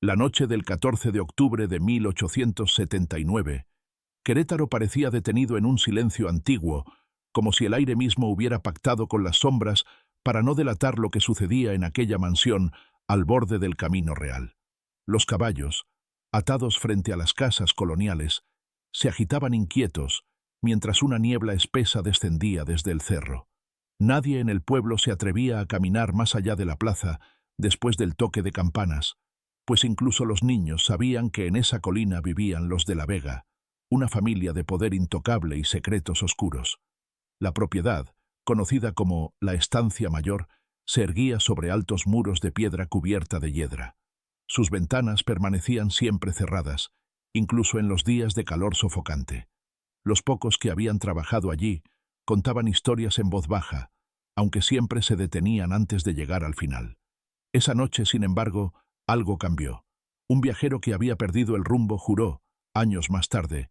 La noche del 14 de octubre de 1879, Querétaro parecía detenido en un silencio antiguo, como si el aire mismo hubiera pactado con las sombras para no delatar lo que sucedía en aquella mansión al borde del camino real. Los caballos, atados frente a las casas coloniales, se agitaban inquietos mientras una niebla espesa descendía desde el cerro. Nadie en el pueblo se atrevía a caminar más allá de la plaza después del toque de campanas, pues incluso los niños sabían que en esa colina vivían los de la Vega, una familia de poder intocable y secretos oscuros. La propiedad, conocida como la Estancia Mayor, se erguía sobre altos muros de piedra cubierta de hiedra. Sus ventanas permanecían siempre cerradas, incluso en los días de calor sofocante. Los pocos que habían trabajado allí contaban historias en voz baja, aunque siempre se detenían antes de llegar al final. Esa noche, sin embargo, algo cambió. Un viajero que había perdido el rumbo juró, años más tarde,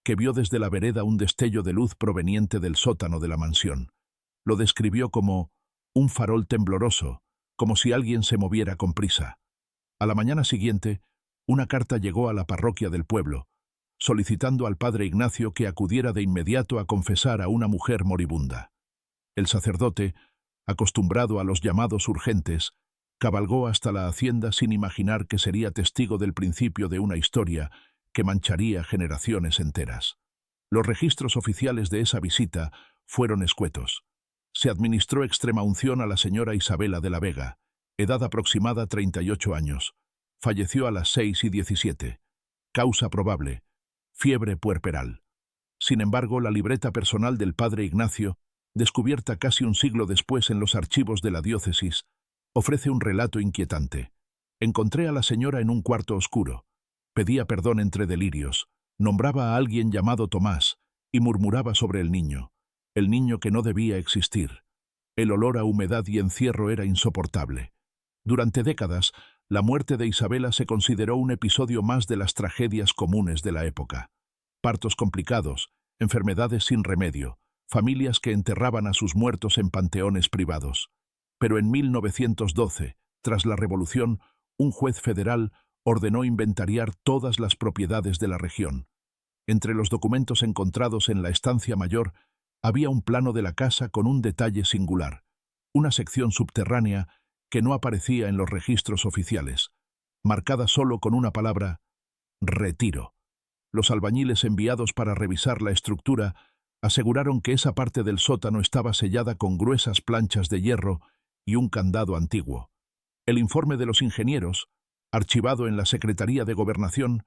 que vio desde la vereda un destello de luz proveniente del sótano de la mansión. Lo describió como un farol tembloroso, como si alguien se moviera con prisa. A la mañana siguiente, una carta llegó a la parroquia del pueblo, solicitando al padre Ignacio que acudiera de inmediato a confesar a una mujer moribunda. El sacerdote, acostumbrado a los llamados urgentes, cabalgó hasta la hacienda sin imaginar que sería testigo del principio de una historia que mancharía generaciones enteras. Los registros oficiales de esa visita fueron escuetos. Se administró extremaunción a la señora Isabela de la Vega, edad aproximada 38 años. Falleció a las 6:17. Causa probable: fiebre puerperal. Sin embargo, la libreta personal del padre Ignacio, descubierta casi un siglo después en los archivos de la diócesis, ofrece un relato inquietante. Encontré a la señora en un cuarto oscuro. Pedía perdón entre delirios, nombraba a alguien llamado Tomás y murmuraba sobre el niño que no debía existir. El olor a humedad y encierro era insoportable. Durante décadas, la muerte de Isabela se consideró un episodio más de las tragedias comunes de la época. Partos complicados, enfermedades sin remedio, familias que enterraban a sus muertos en panteones privados. Pero en 1912, tras la Revolución, un juez federal ordenó inventariar todas las propiedades de la región. Entre los documentos encontrados en la Estancia Mayor había un plano de la casa con un detalle singular, una sección subterránea que no aparecía en los registros oficiales, marcada solo con una palabra: retiro. Los albañiles enviados para revisar la estructura aseguraron que esa parte del sótano estaba sellada con gruesas planchas de hierro y un candado antiguo. El informe de los ingenieros, archivado en la Secretaría de Gobernación,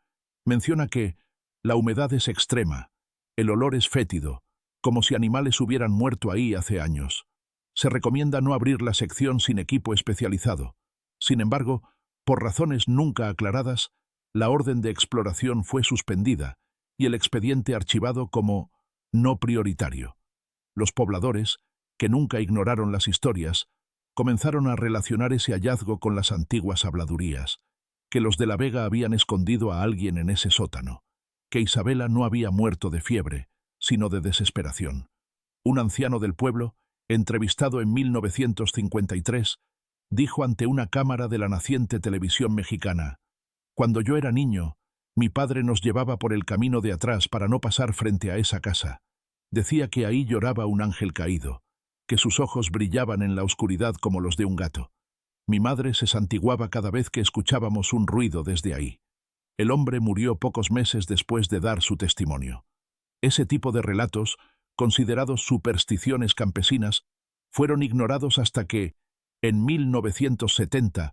menciona que la humedad es extrema, el olor es fétido, como si animales hubieran muerto ahí hace años. Se recomienda no abrir la sección sin equipo especializado. Sin embargo, por razones nunca aclaradas, la orden de exploración fue suspendida y el expediente archivado como no prioritario. Los pobladores, que nunca ignoraron las historias, comenzaron a relacionar ese hallazgo con las antiguas habladurías, que los de la Vega habían escondido a alguien en ese sótano, que Isabela no había muerto de fiebre, sino de desesperación. Un anciano del pueblo, entrevistado en 1953, dijo ante una cámara de la naciente televisión mexicana: «Cuando yo era niño, mi padre nos llevaba por el camino de atrás para no pasar frente a esa casa. Decía que ahí lloraba un ángel caído, que sus ojos brillaban en la oscuridad como los de un gato. Mi madre se santiguaba cada vez que escuchábamos un ruido desde ahí». El hombre murió pocos meses después de dar su testimonio. Ese tipo de relatos, considerados supersticiones campesinas, fueron ignorados hasta que, en 1970,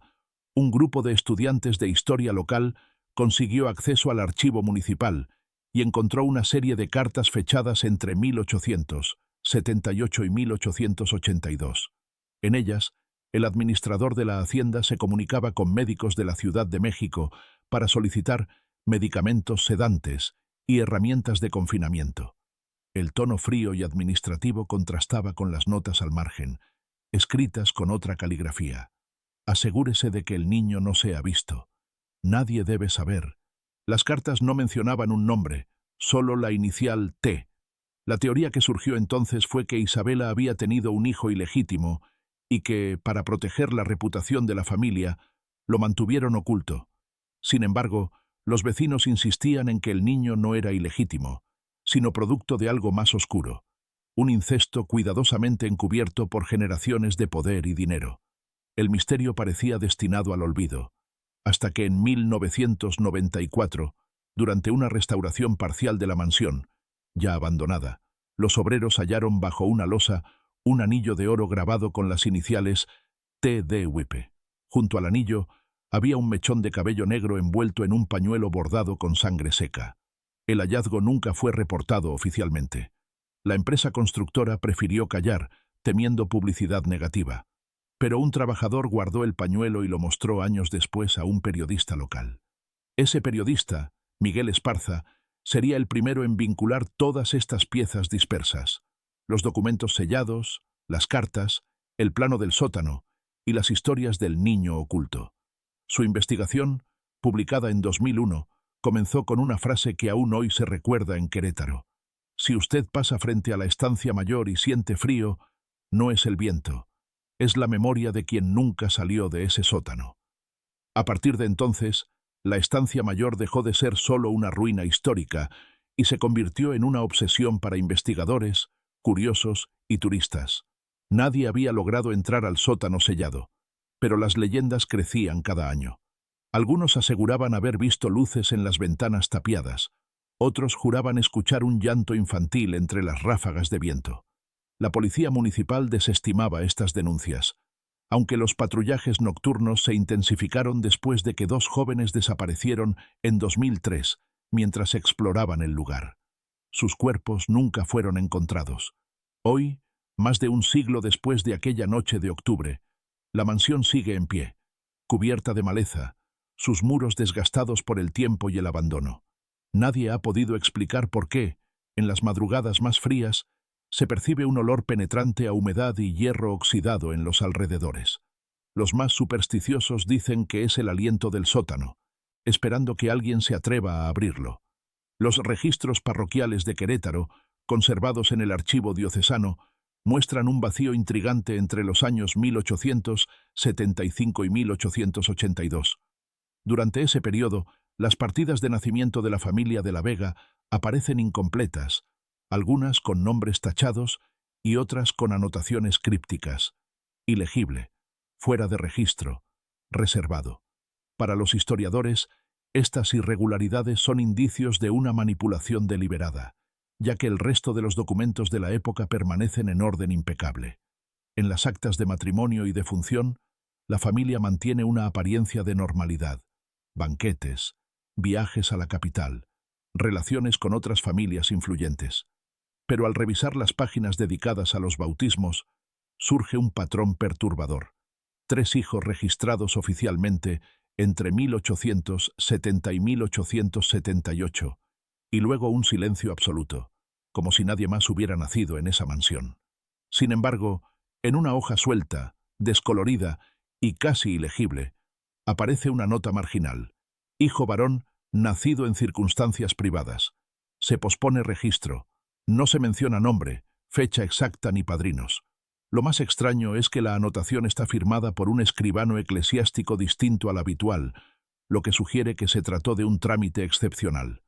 un grupo de estudiantes de historia local consiguió acceso al archivo municipal y encontró una serie de cartas fechadas entre 1878 y 1882. En ellas, el administrador de la hacienda se comunicaba con médicos de la Ciudad de México para solicitar medicamentos sedantes y herramientas de confinamiento. El tono frío y administrativo contrastaba con las notas al margen, escritas con otra caligrafía. Asegúrese de que el niño no sea visto. Nadie debe saber. Las cartas no mencionaban un nombre, solo la inicial T. La teoría que surgió entonces fue que Isabela había tenido un hijo ilegítimo y que, para proteger la reputación de la familia, lo mantuvieron oculto. Sin embargo, los vecinos insistían en que el niño no era ilegítimo, sino producto de algo más oscuro, un incesto cuidadosamente encubierto por generaciones de poder y dinero. El misterio parecía destinado al olvido, hasta que en 1994, durante una restauración parcial de la mansión, ya abandonada, los obreros hallaron bajo una losa un anillo de oro grabado con las iniciales T.D. Whippe. Junto al anillo había un mechón de cabello negro envuelto en un pañuelo bordado con sangre seca. El hallazgo nunca fue reportado oficialmente. La empresa constructora prefirió callar, temiendo publicidad negativa. Pero un trabajador guardó el pañuelo y lo mostró años después a un periodista local. Ese periodista, Miguel Esparza, sería el primero en vincular todas estas piezas dispersas: los documentos sellados, las cartas, el plano del sótano y las historias del niño oculto. Su investigación, publicada en 2001, comenzó con una frase que aún hoy se recuerda en Querétaro: si usted pasa frente a la estancia mayor y siente frío, no es el viento, es la memoria de quien nunca salió de ese sótano. A partir de entonces, la estancia mayor dejó de ser solo una ruina histórica y se convirtió en una obsesión para investigadores, curiosos y turistas. Nadie había logrado entrar al sótano sellado, pero las leyendas crecían cada año. Algunos aseguraban haber visto luces en las ventanas tapiadas, otros juraban escuchar un llanto infantil entre las ráfagas de viento. La policía municipal desestimaba estas denuncias, aunque los patrullajes nocturnos se intensificaron después de que dos jóvenes desaparecieron en 2003 mientras exploraban el lugar. Sus cuerpos nunca fueron encontrados. Hoy, más de un siglo después de aquella noche de octubre, la mansión sigue en pie, cubierta de maleza, sus muros desgastados por el tiempo y el abandono. Nadie ha podido explicar por qué, en las madrugadas más frías, se percibe un olor penetrante a humedad y hierro oxidado en los alrededores. Los más supersticiosos dicen que es el aliento del sótano, esperando que alguien se atreva a abrirlo. Los registros parroquiales de Querétaro, conservados en el archivo diocesano, muestran un vacío intrigante entre los años 1875 y 1882. Durante ese periodo, las partidas de nacimiento de la familia de la Vega aparecen incompletas, algunas con nombres tachados y otras con anotaciones crípticas: ilegible, fuera de registro, reservado. Para los historiadores, estas irregularidades son indicios de una manipulación deliberada, ya que el resto de los documentos de la época permanecen en orden impecable. En las actas de matrimonio y de función, la familia mantiene una apariencia de normalidad: banquetes, viajes a la capital, relaciones con otras familias influyentes. Pero al revisar las páginas dedicadas a los bautismos, surge un patrón perturbador: 3 hijos registrados oficialmente entre 1870 y 1878, y luego un silencio absoluto, como si nadie más hubiera nacido en esa mansión. Sin embargo, en una hoja suelta, descolorida y casi ilegible, aparece una nota marginal: hijo varón, nacido en circunstancias privadas. Se pospone registro. No se menciona nombre, fecha exacta ni padrinos. Lo más extraño es que la anotación está firmada por un escribano eclesiástico distinto al habitual, lo que sugiere que se trató de un trámite excepcional.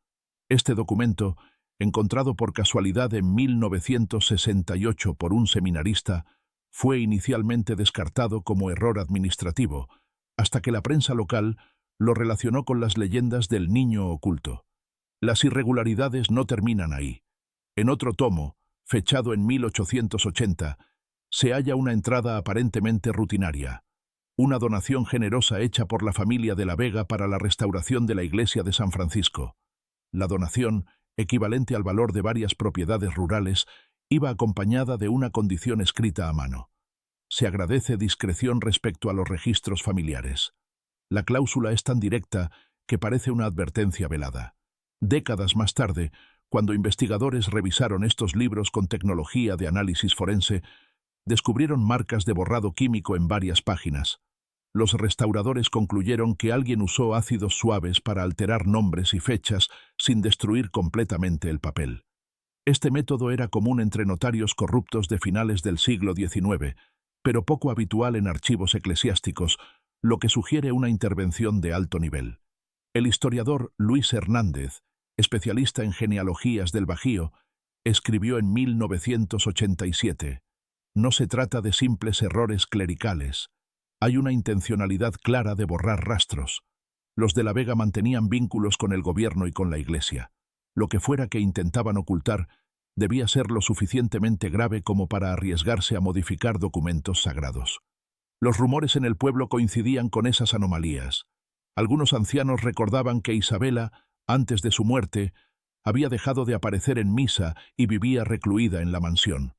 Este documento, encontrado por casualidad en 1968 por un seminarista, fue inicialmente descartado como error administrativo, hasta que la prensa local lo relacionó con las leyendas del niño oculto. Las irregularidades no terminan ahí. En otro tomo, fechado en 1880, se halla una entrada aparentemente rutinaria: una donación generosa hecha por la familia de la Vega para la restauración de la iglesia de San Francisco. La donación, equivalente al valor de varias propiedades rurales, iba acompañada de una condición escrita a mano: se agradece discreción respecto a los registros familiares. La cláusula es tan directa que parece una advertencia velada. Décadas más tarde, cuando investigadores revisaron estos libros con tecnología de análisis forense, descubrieron marcas de borrado químico en varias páginas. Los restauradores concluyeron que alguien usó ácidos suaves para alterar nombres y fechas sin destruir completamente el papel. Este método era común entre notarios corruptos de finales del siglo XIX, pero poco habitual en archivos eclesiásticos, lo que sugiere una intervención de alto nivel. El historiador Luis Hernández, especialista en genealogías del Bajío, escribió en 1987: «No se trata de simples errores clericales. Hay una intencionalidad clara de borrar rastros. Los de la Vega mantenían vínculos con el gobierno y con la Iglesia. Lo que fuera que intentaban ocultar debía ser lo suficientemente grave como para arriesgarse a modificar documentos sagrados». Los rumores en el pueblo coincidían con esas anomalías. Algunos ancianos recordaban que Isabela, antes de su muerte, había dejado de aparecer en misa y vivía recluida en la mansión.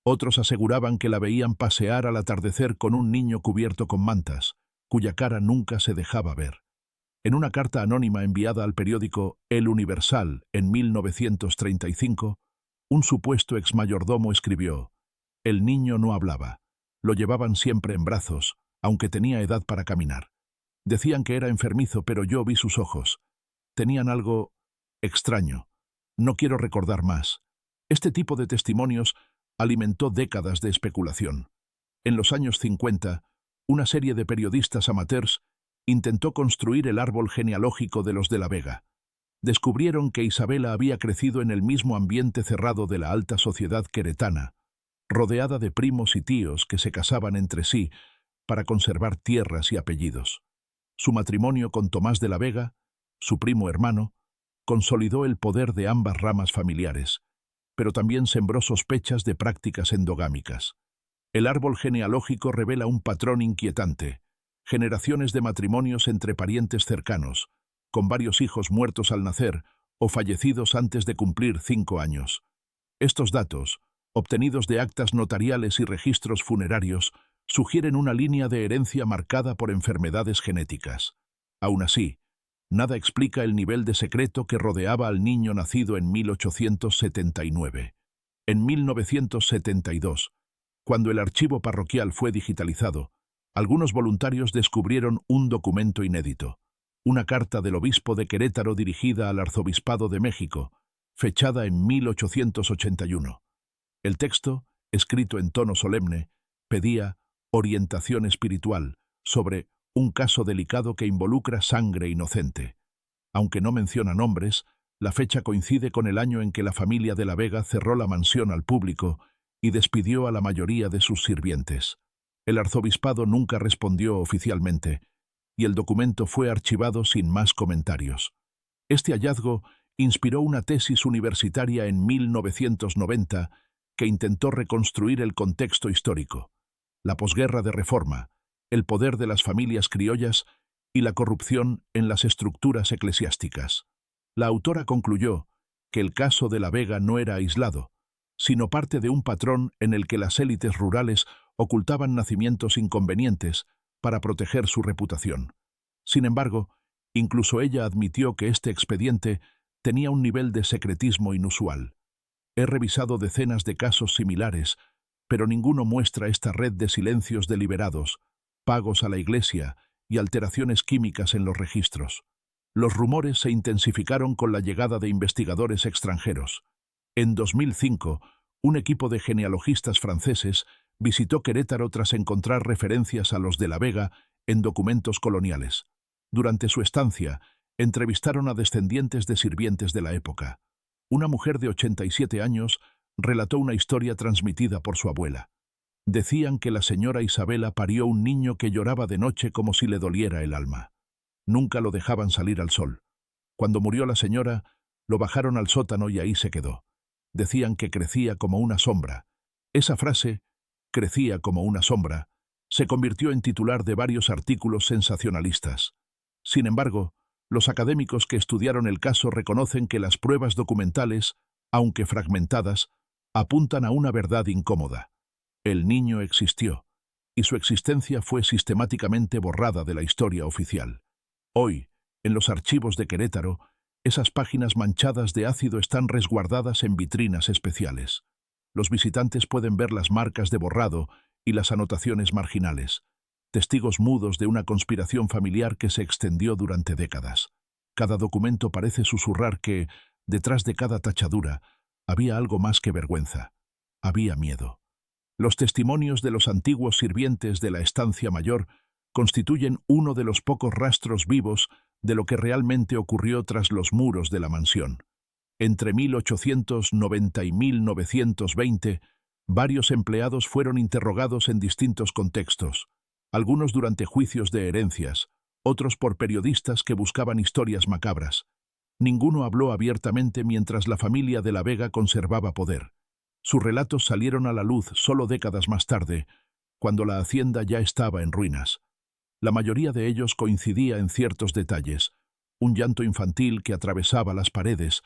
Otros aseguraban que la veían pasear al atardecer con un niño cubierto con mantas, cuya cara nunca se dejaba ver. En una carta anónima enviada al periódico El Universal en 1935, un supuesto exmayordomo escribió: «El niño no hablaba. Lo llevaban siempre en brazos, aunque tenía edad para caminar. Decían que era enfermizo, pero yo vi sus ojos. Tenían algo extraño. No quiero recordar más». Este tipo de testimonios alimentó décadas de especulación. En los años 50, una serie de periodistas amateurs intentó construir el árbol genealógico de los de la Vega. Descubrieron que Isabela había crecido en el mismo ambiente cerrado de la alta sociedad queretana, rodeada de primos y tíos que se casaban entre sí para conservar tierras y apellidos. Su matrimonio con Tomás de la Vega, su primo hermano, consolidó el poder de ambas ramas familiares, pero también sembró sospechas de prácticas endogámicas. El árbol genealógico revela un patrón inquietante: generaciones de matrimonios entre parientes cercanos, con varios hijos muertos al nacer o fallecidos antes de cumplir 5 años. Estos datos, obtenidos de actas notariales y registros funerarios, sugieren una línea de herencia marcada por enfermedades genéticas. Aún así, nada explica el nivel de secreto que rodeaba al niño nacido en 1879. En 1972, cuando el archivo parroquial fue digitalizado, algunos voluntarios descubrieron un documento inédito: una carta del obispo de Querétaro dirigida al Arzobispado de México, fechada en 1881. El texto, escrito en tono solemne, pedía orientación espiritual sobre un caso delicado que involucra sangre inocente. Aunque no menciona nombres, la fecha coincide con el año en que la familia de la Vega cerró la mansión al público y despidió a la mayoría de sus sirvientes. El arzobispado nunca respondió oficialmente, y el documento fue archivado sin más comentarios. Este hallazgo inspiró una tesis universitaria en 1990 que intentó reconstruir el contexto histórico: la posguerra de Reforma, el poder de las familias criollas y la corrupción en las estructuras eclesiásticas. La autora concluyó que el caso de la Vega no era aislado, sino parte de un patrón en el que las élites rurales ocultaban nacimientos inconvenientes para proteger su reputación. Sin embargo, incluso ella admitió que este expediente tenía un nivel de secretismo inusual. He revisado decenas de casos similares, pero ninguno muestra esta red de silencios deliberados, pagos a la Iglesia y alteraciones químicas en los registros. Los rumores se intensificaron con la llegada de investigadores extranjeros. En 2005, un equipo de genealogistas franceses visitó Querétaro tras encontrar referencias a los de la Vega en documentos coloniales. Durante su estancia, entrevistaron a descendientes de sirvientes de la época. Una mujer de 87 años relató una historia transmitida por su abuela. Decían que la señora Isabela parió un niño que lloraba de noche como si le doliera el alma. Nunca lo dejaban salir al sol. Cuando murió la señora, lo bajaron al sótano y ahí se quedó. Decían que crecía como una sombra. Esa frase, crecía como una sombra, se convirtió en titular de varios artículos sensacionalistas. Sin embargo, los académicos que estudiaron el caso reconocen que las pruebas documentales, aunque fragmentadas, apuntan a una verdad incómoda: el niño existió, y su existencia fue sistemáticamente borrada de la historia oficial. Hoy, en los archivos de Querétaro, esas páginas manchadas de ácido están resguardadas en vitrinas especiales. Los visitantes pueden ver las marcas de borrado y las anotaciones marginales, testigos mudos de una conspiración familiar que se extendió durante décadas. Cada documento parece susurrar que, detrás de cada tachadura, había algo más que vergüenza. Había miedo. Los testimonios de los antiguos sirvientes de la estancia mayor constituyen uno de los pocos rastros vivos de lo que realmente ocurrió tras los muros de la mansión. Entre 1890 y 1920, varios empleados fueron interrogados en distintos contextos, algunos durante juicios de herencias, otros por periodistas que buscaban historias macabras. Ninguno habló abiertamente mientras la familia de la Vega conservaba poder. Sus relatos salieron a la luz solo décadas más tarde, cuando la hacienda ya estaba en ruinas. La mayoría de ellos coincidía en ciertos detalles: un llanto infantil que atravesaba las paredes,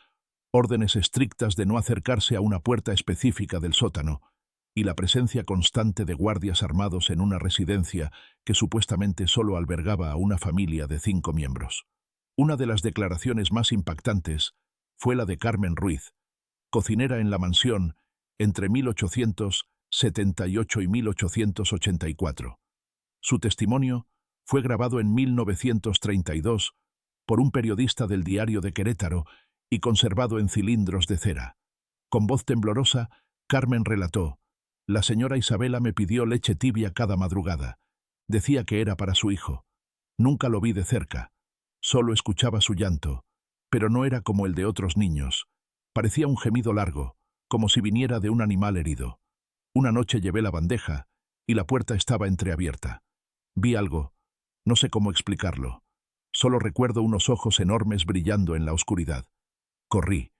órdenes estrictas de no acercarse a una puerta específica del sótano, y la presencia constante de guardias armados en una residencia que supuestamente solo albergaba a una familia de 5 miembros. Una de las declaraciones más impactantes fue la de Carmen Ruiz, cocinera en la mansión entre 1878 y 1884. Su testimonio fue grabado en 1932 por un periodista del Diario de Querétaro y conservado en cilindros de cera. Con voz temblorosa, Carmen relató: «La señora Isabela me pidió leche tibia cada madrugada. Decía que era para su hijo. Nunca lo vi de cerca. Solo escuchaba su llanto, pero no era como el de otros niños. Parecía un gemido largo, como si viniera de un animal herido. Una noche llevé la bandeja y la puerta estaba entreabierta. Vi algo, no sé cómo explicarlo. Solo recuerdo unos ojos enormes brillando en la oscuridad. Corrí,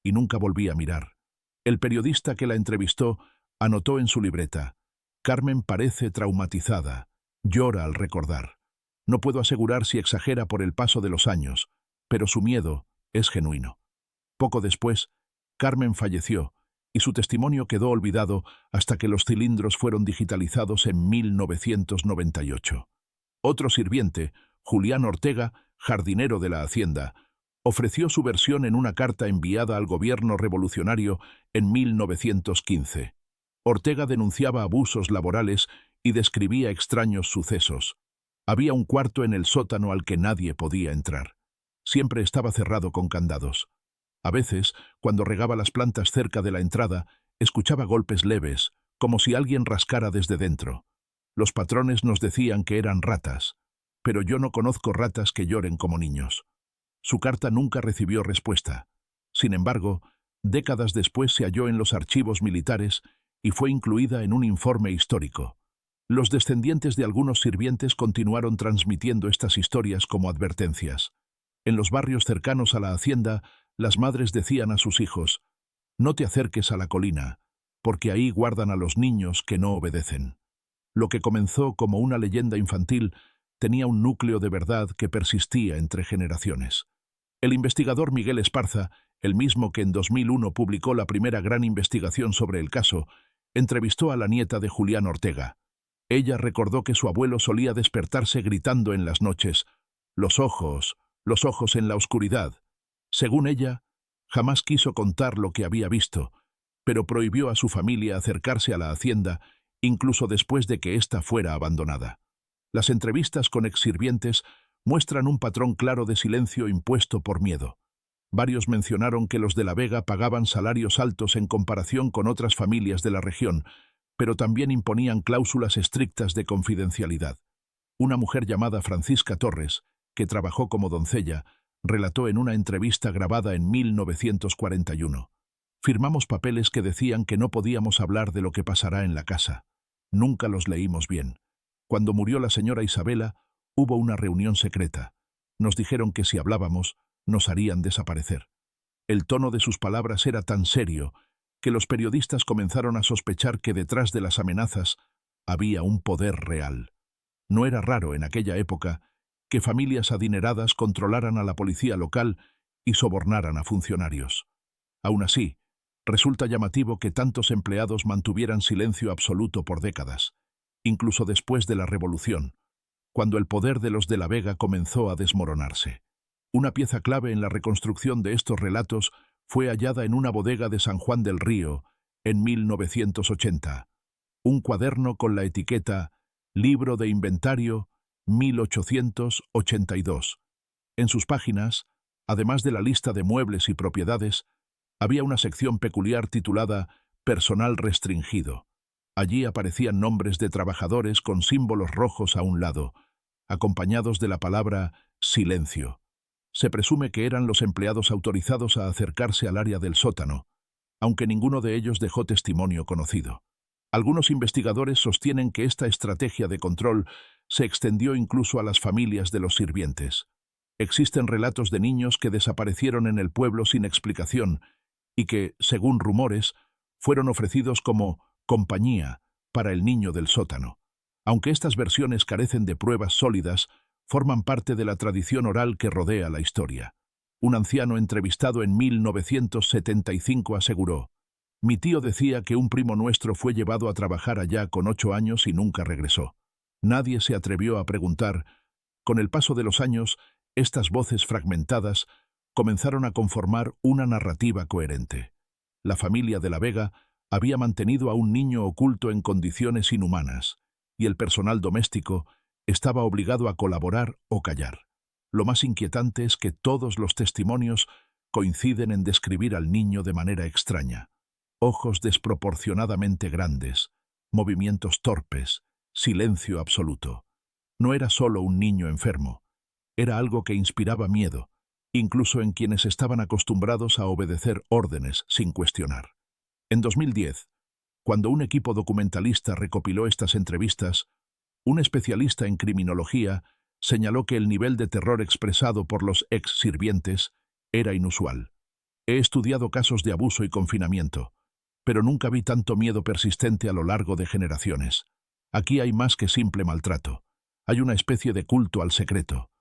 y nunca volví a mirar». El periodista que la entrevistó anotó en su libreta: «Carmen parece traumatizada, llora al recordar. No puedo asegurar si exagera por el paso de los años, pero su miedo es genuino». Poco después, Carmen falleció, y su testimonio quedó olvidado hasta que los cilindros fueron digitalizados en 1998. Otro sirviente, Julián Ortega, jardinero de la hacienda, ofreció su versión en una carta enviada al gobierno revolucionario en 1915. Ortega denunciaba abusos laborales y describía extraños sucesos. Había un cuarto en el sótano al que nadie podía entrar. Siempre estaba cerrado con candados. A veces, cuando regaba las plantas cerca de la entrada, escuchaba golpes leves, como si alguien rascara desde dentro. Los patrones nos decían que eran ratas, pero yo no conozco ratas que lloren como niños. Su carta nunca recibió respuesta. Sin embargo, décadas después se halló en los archivos militares y fue incluida en un informe histórico. Los descendientes de algunos sirvientes continuaron transmitiendo estas historias como advertencias. En los barrios cercanos a la hacienda, las madres decían a sus hijos: «No te acerques a la colina, porque ahí guardan a los niños que no obedecen». Lo que comenzó como una leyenda infantil tenía un núcleo de verdad que persistía entre generaciones. El investigador Miguel Esparza, el mismo que en 2001 publicó la primera gran investigación sobre el caso, entrevistó a la nieta de Julián Ortega. Ella recordó que su abuelo solía despertarse gritando en las noches: los ojos en la oscuridad». Según ella, jamás quiso contar lo que había visto, pero prohibió a su familia acercarse a la hacienda, incluso después de que ésta fuera abandonada. Las entrevistas con exsirvientes muestran un patrón claro de silencio impuesto por miedo. Varios mencionaron que los de la Vega pagaban salarios altos en comparación con otras familias de la región, pero también imponían cláusulas estrictas de confidencialidad. Una mujer llamada Francisca Torres, que trabajó como doncella, relató en una entrevista grabada en 1941: «Firmamos papeles que decían que no podíamos hablar de lo que pasará en la casa. Nunca los leímos bien. Cuando murió la señora Isabela, hubo una reunión secreta. Nos dijeron que si hablábamos, nos harían desaparecer». El tono de sus palabras era tan serio que los periodistas comenzaron a sospechar que detrás de las amenazas había un poder real. No era raro en aquella época que familias adineradas controlaran a la policía local y sobornaran a funcionarios. Aún así, resulta llamativo que tantos empleados mantuvieran silencio absoluto por décadas, incluso después de la Revolución, cuando el poder de los de la Vega comenzó a desmoronarse. Una pieza clave en la reconstrucción de estos relatos fue hallada en una bodega de San Juan del Río en 1980. Un cuaderno con la etiqueta «Libro de Inventario 1882». En sus páginas, además de la lista de muebles y propiedades, había una sección peculiar titulada «Personal restringido». Allí aparecían nombres de trabajadores con símbolos rojos a un lado, acompañados de la palabra «silencio». Se presume que eran los empleados autorizados a acercarse al área del sótano, aunque ninguno de ellos dejó testimonio conocido. Algunos investigadores sostienen que esta estrategia de control se extendió incluso a las familias de los sirvientes. Existen relatos de niños que desaparecieron en el pueblo sin explicación y que, según rumores, fueron ofrecidos como compañía para el niño del sótano. Aunque estas versiones carecen de pruebas sólidas, forman parte de la tradición oral que rodea la historia. Un anciano entrevistado en 1975 aseguró: «Mi tío decía que un primo nuestro fue llevado a trabajar allá con 8 años y nunca regresó. Nadie se atrevió a preguntar». Con el paso de los años, estas voces fragmentadas comenzaron a conformar una narrativa coherente. La familia de la Vega había mantenido a un niño oculto en condiciones inhumanas, y el personal doméstico estaba obligado a colaborar o callar. Lo más inquietante es que todos los testimonios coinciden en describir al niño de manera extraña. Ojos desproporcionadamente grandes, movimientos torpes, silencio absoluto. No era solo un niño enfermo, era algo que inspiraba miedo, incluso en quienes estaban acostumbrados a obedecer órdenes sin cuestionar. En 2010, cuando un equipo documentalista recopiló estas entrevistas, un especialista en criminología señaló que el nivel de terror expresado por los ex-sirvientes era inusual. He estudiado casos de abuso y confinamiento, pero nunca vi tanto miedo persistente a lo largo de generaciones. Aquí hay más que simple maltrato. Hay una especie de culto al secreto.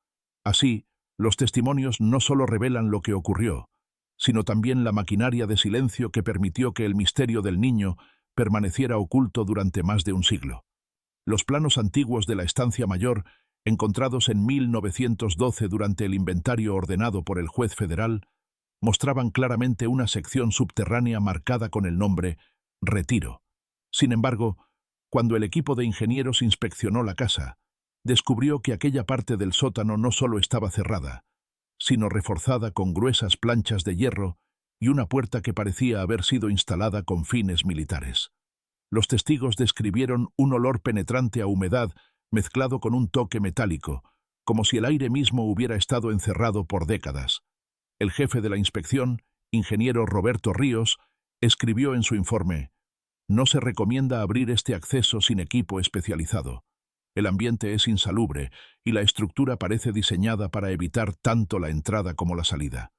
Así, los testimonios no solo revelan lo que ocurrió, sino también la maquinaria de silencio que permitió que el misterio del niño permaneciera oculto durante más de un siglo. Los planos antiguos de la estancia mayor, encontrados en 1912 durante el inventario ordenado por el juez federal, mostraban claramente una sección subterránea marcada con el nombre Retiro. Sin embargo, cuando el equipo de ingenieros inspeccionó la casa, descubrió que aquella parte del sótano no solo estaba cerrada, sino reforzada con gruesas planchas de hierro y una puerta que parecía haber sido instalada con fines militares. Los testigos describieron un olor penetrante a humedad mezclado con un toque metálico, como si el aire mismo hubiera estado encerrado por décadas. El jefe de la inspección, ingeniero Roberto Ríos, escribió en su informe: «No se recomienda abrir este acceso sin equipo especializado. El ambiente es insalubre y la estructura parece diseñada para evitar tanto la entrada como la salida».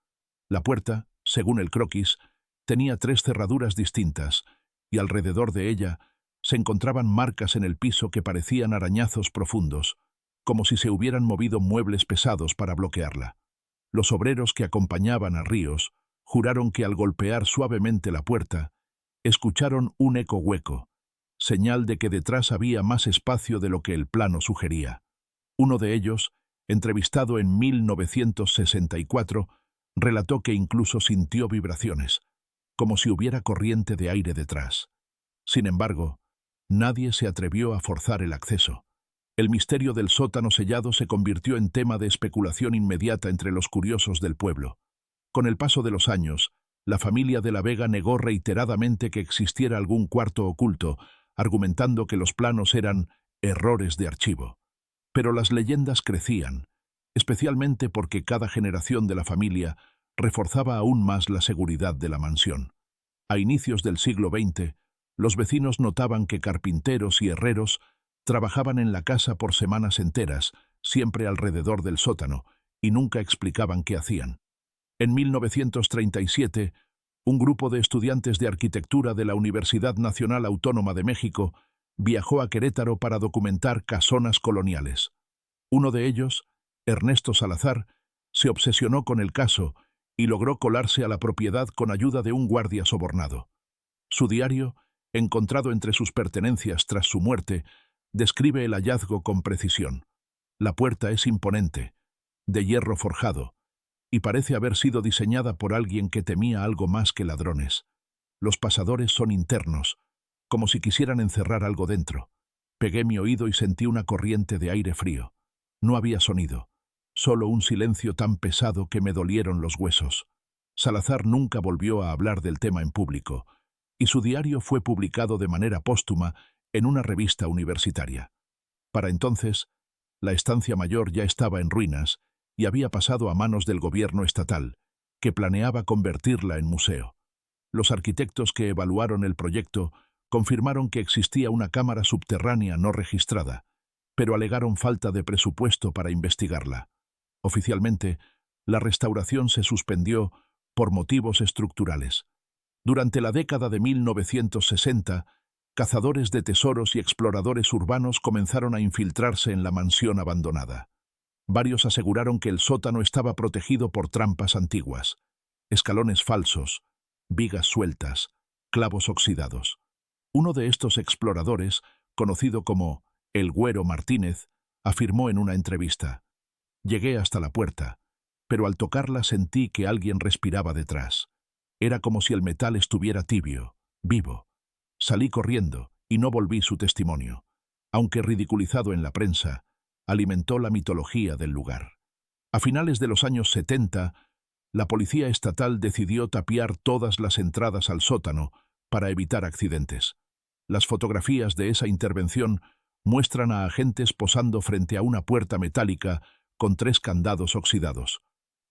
La puerta, según el croquis, tenía 3 cerraduras distintas, y alrededor de ella se encontraban marcas en el piso que parecían arañazos profundos, como si se hubieran movido muebles pesados para bloquearla. Los obreros que acompañaban a Ríos juraron que al golpear suavemente la puerta, escucharon un eco hueco, señal de que detrás había más espacio de lo que el plano sugería. Uno de ellos, entrevistado en 1964, relató que incluso sintió vibraciones, como si hubiera corriente de aire detrás. Sin embargo, nadie se atrevió a forzar el acceso. El misterio del sótano sellado se convirtió en tema de especulación inmediata entre los curiosos del pueblo. Con el paso de los años, la familia de la Vega negó reiteradamente que existiera algún cuarto oculto, argumentando que los planos eran errores de archivo. Pero las leyendas crecían, especialmente porque cada generación de la familia reforzaba aún más la seguridad de la mansión. A inicios del siglo XX, los vecinos notaban que carpinteros y herreros trabajaban en la casa por semanas enteras, siempre alrededor del sótano, y nunca explicaban qué hacían. En 1937, un grupo de estudiantes de arquitectura de la Universidad Nacional Autónoma de México viajó a Querétaro para documentar casonas coloniales. Uno de ellos, Ernesto Salazar, se obsesionó con el caso y logró colarse a la propiedad con ayuda de un guardia sobornado. Su diario, encontrado entre sus pertenencias tras su muerte, describe el hallazgo con precisión. La puerta es imponente, de hierro forjado, y parece haber sido diseñada por alguien que temía algo más que ladrones. Los pasadores son internos, como si quisieran encerrar algo dentro. Pegué mi oído y sentí una corriente de aire frío. No había sonido, solo un silencio tan pesado que me dolieron los huesos. Salazar nunca volvió a hablar del tema en público, y su diario fue publicado de manera póstuma en una revista universitaria. Para entonces, la estancia mayor ya estaba en ruinas y había pasado a manos del gobierno estatal, que planeaba convertirla en museo. Los arquitectos que evaluaron el proyecto confirmaron que existía una cámara subterránea no registrada, pero alegaron falta de presupuesto para investigarla. Oficialmente, la restauración se suspendió por motivos estructurales. Durante la década de 1960, cazadores de tesoros y exploradores urbanos comenzaron a infiltrarse en la mansión abandonada. Varios aseguraron que el sótano estaba protegido por trampas antiguas, escalones falsos, vigas sueltas, clavos oxidados. Uno de estos exploradores, conocido como el Güero Martínez, afirmó en una entrevista: «Llegué hasta la puerta, pero al tocarla sentí que alguien respiraba detrás. Era como si el metal estuviera tibio, vivo. Salí corriendo y no volví». Su testimonio, aunque ridiculizado en la prensa, alimentó la mitología del lugar. A finales de los años 70, la policía estatal decidió tapiar todas las entradas al sótano para evitar accidentes. Las fotografías de esa intervención muestran a agentes posando frente a una puerta metálica con 3 candados oxidados.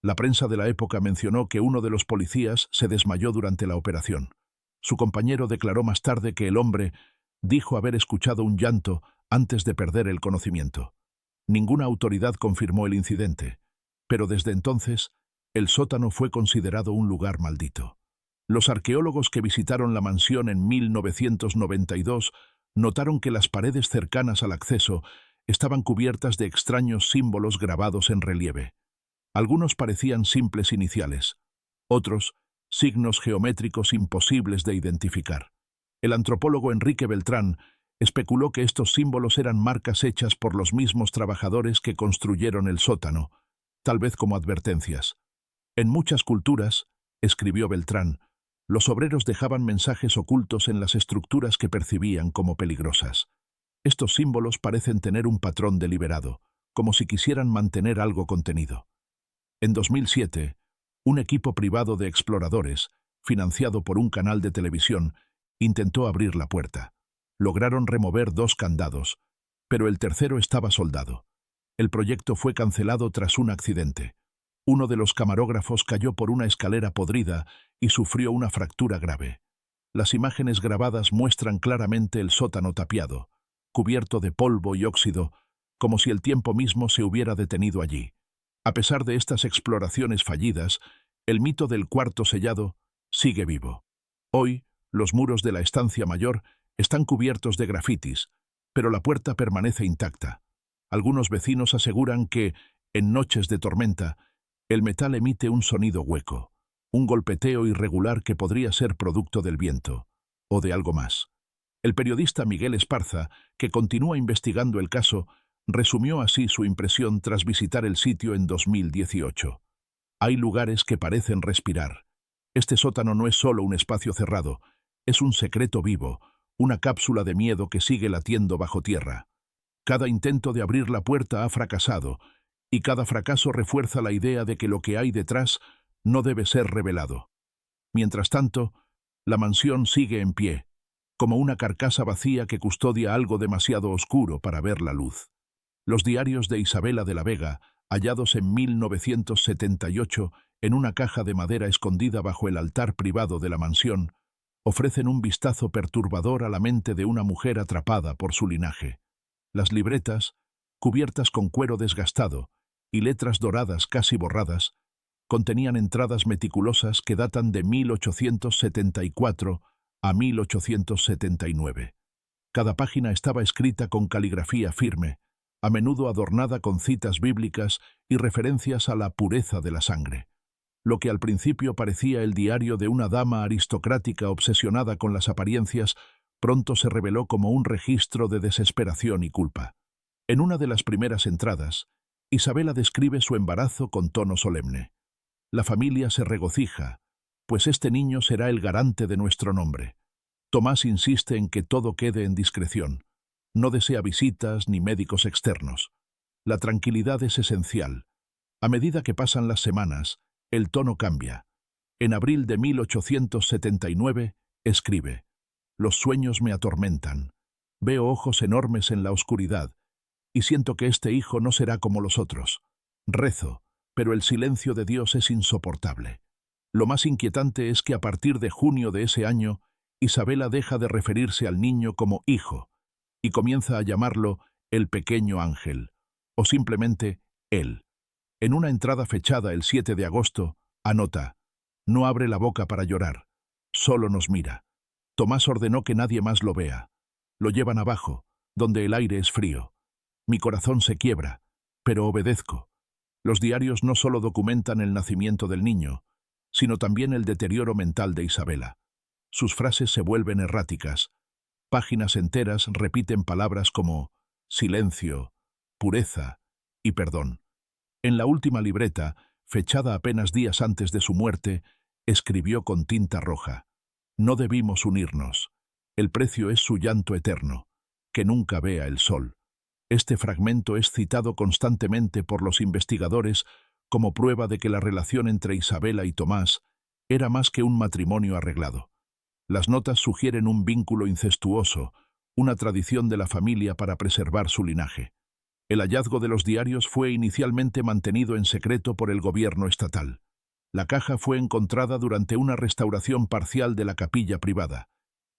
La prensa de la época mencionó que uno de los policías se desmayó durante la operación. Su compañero declaró más tarde que el hombre dijo haber escuchado un llanto antes de perder el conocimiento. Ninguna autoridad confirmó el incidente, pero desde entonces el sótano fue considerado un lugar maldito. Los arqueólogos que visitaron la mansión en 1992 notaron que las paredes cercanas al acceso estaban cubiertas de extraños símbolos grabados en relieve. Algunos parecían simples iniciales, otros signos geométricos imposibles de identificar. El antropólogo Enrique Beltrán especuló que estos símbolos eran marcas hechas por los mismos trabajadores que construyeron el sótano, tal vez como advertencias. En muchas culturas, escribió Beltrán, los obreros dejaban mensajes ocultos en las estructuras que percibían como peligrosas. Estos símbolos parecen tener un patrón deliberado, como si quisieran mantener algo contenido. En 2007, un equipo privado de exploradores, financiado por un canal de televisión, intentó abrir la puerta. Lograron remover 2 candados, pero el tercero estaba soldado. El proyecto fue cancelado tras un accidente. Uno de los camarógrafos cayó por una escalera podrida y sufrió una fractura grave. Las imágenes grabadas muestran claramente el sótano tapiado, cubierto de polvo y óxido, como si el tiempo mismo se hubiera detenido allí. A pesar de estas exploraciones fallidas, el mito del cuarto sellado sigue vivo. Hoy, los muros de la estancia mayor están cubiertos de grafitis, pero la puerta permanece intacta. Algunos vecinos aseguran que, en noches de tormenta, el metal emite un sonido hueco, un golpeteo irregular que podría ser producto del viento, o de algo más. El periodista Miguel Esparza, que continúa investigando el caso, resumió así su impresión tras visitar el sitio en 2018. Hay lugares que parecen respirar. Este sótano no es solo un espacio cerrado, es un secreto vivo, una cápsula de miedo que sigue latiendo bajo tierra. Cada intento de abrir la puerta ha fracasado, y cada fracaso refuerza la idea de que lo que hay detrás no debe ser revelado. Mientras tanto, la mansión sigue en pie, como una carcasa vacía que custodia algo demasiado oscuro para ver la luz. Los diarios de Isabela de la Vega, hallados en 1978 en una caja de madera escondida bajo el altar privado de la mansión, ofrecen un vistazo perturbador a la mente de una mujer atrapada por su linaje. Las libretas, cubiertas con cuero desgastado y letras doradas casi borradas, contenían entradas meticulosas que datan de 1874 a 1879. Cada página estaba escrita con caligrafía firme, a menudo adornada con citas bíblicas y referencias a la pureza de la sangre. Lo que al principio parecía el diario de una dama aristocrática obsesionada con las apariencias, pronto se reveló como un registro de desesperación y culpa. En una de las primeras entradas, Isabela describe su embarazo con tono solemne. La familia se regocija, pues este niño será el garante de nuestro nombre. Tomás insiste en que todo quede en discreción. No desea visitas ni médicos externos. La tranquilidad es esencial. A medida que pasan las semanas, el tono cambia. En abril de 1879, escribe: «Los sueños me atormentan. Veo ojos enormes en la oscuridad, y siento que este hijo no será como los otros. Rezo, Pero el silencio de Dios es insoportable. Lo más inquietante es que a partir de junio de ese año, Isabela deja de referirse al niño como hijo y comienza a llamarlo el pequeño ángel, o simplemente él. En una entrada fechada el 7 de agosto, anota: no abre la boca para llorar, solo nos mira. Tomás ordenó que nadie más lo vea. Lo llevan abajo, donde el aire es frío. Mi corazón se quiebra, pero obedezco. Los diarios no solo documentan el nacimiento del niño, sino también el deterioro mental de Isabela. Sus frases se vuelven erráticas. Páginas enteras repiten palabras como silencio, pureza y perdón. En la última libreta, fechada apenas días antes de su muerte, escribió con tinta roja: no debimos unirnos. El precio es su llanto eterno, que nunca vea el sol. Este fragmento es citado constantemente por los investigadores como prueba de que la relación entre Isabela y Tomás era más que un matrimonio arreglado. Las notas sugieren un vínculo incestuoso, una tradición de la familia para preservar su linaje. El hallazgo de los diarios fue inicialmente mantenido en secreto por el gobierno estatal. La caja fue encontrada durante una restauración parcial de la capilla privada,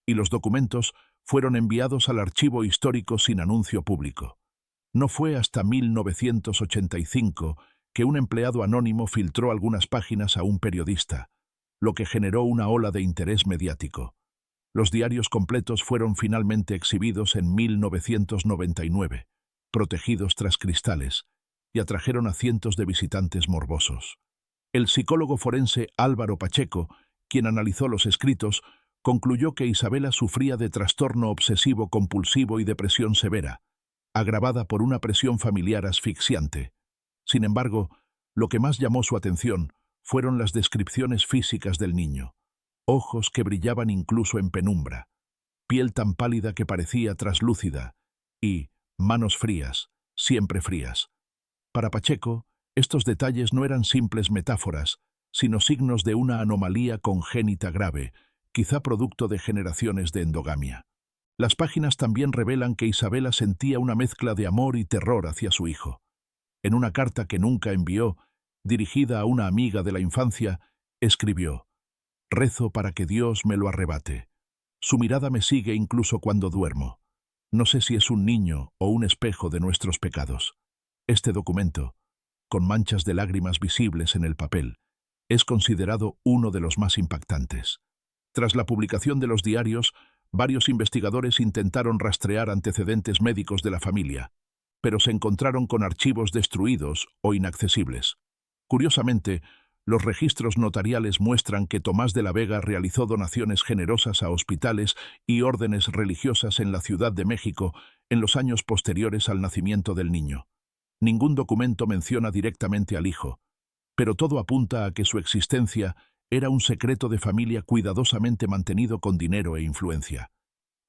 y los documentos fueron enviados al archivo histórico sin anuncio público. No fue hasta 1985 que un empleado anónimo filtró algunas páginas a un periodista, lo que generó una ola de interés mediático. Los diarios completos fueron finalmente exhibidos en 1999, protegidos tras cristales, y atrajeron a cientos de visitantes morbosos. El psicólogo forense Álvaro Pacheco, quien analizó los escritos, concluyó que Isabela sufría de trastorno obsesivo-compulsivo y depresión severa, agravada por una presión familiar asfixiante. Sin embargo, lo que más llamó su atención fueron las descripciones físicas del niño: ojos que brillaban incluso en penumbra, piel tan pálida que parecía traslúcida, y manos frías, siempre frías. Para Pacheco, estos detalles no eran simples metáforas, sino signos de una anomalía congénita grave, quizá producto de generaciones de endogamia. Las páginas también revelan que Isabela sentía una mezcla de amor y terror hacia su hijo. En una carta que nunca envió, dirigida a una amiga de la infancia, escribió: rezo para que Dios me lo arrebate. Su mirada me sigue incluso cuando duermo. No sé si es un niño o un espejo de nuestros pecados. Este documento, con manchas de lágrimas visibles en el papel, es considerado uno de los más impactantes. Tras la publicación de los diarios, varios investigadores intentaron rastrear antecedentes médicos de la familia, pero se encontraron con archivos destruidos o inaccesibles. Curiosamente, los registros notariales muestran que Tomás de la Vega realizó donaciones generosas a hospitales y órdenes religiosas en la Ciudad de México en los años posteriores al nacimiento del niño. Ningún documento menciona directamente al hijo, pero todo apunta a que su existencia era un secreto de familia cuidadosamente mantenido con dinero e influencia.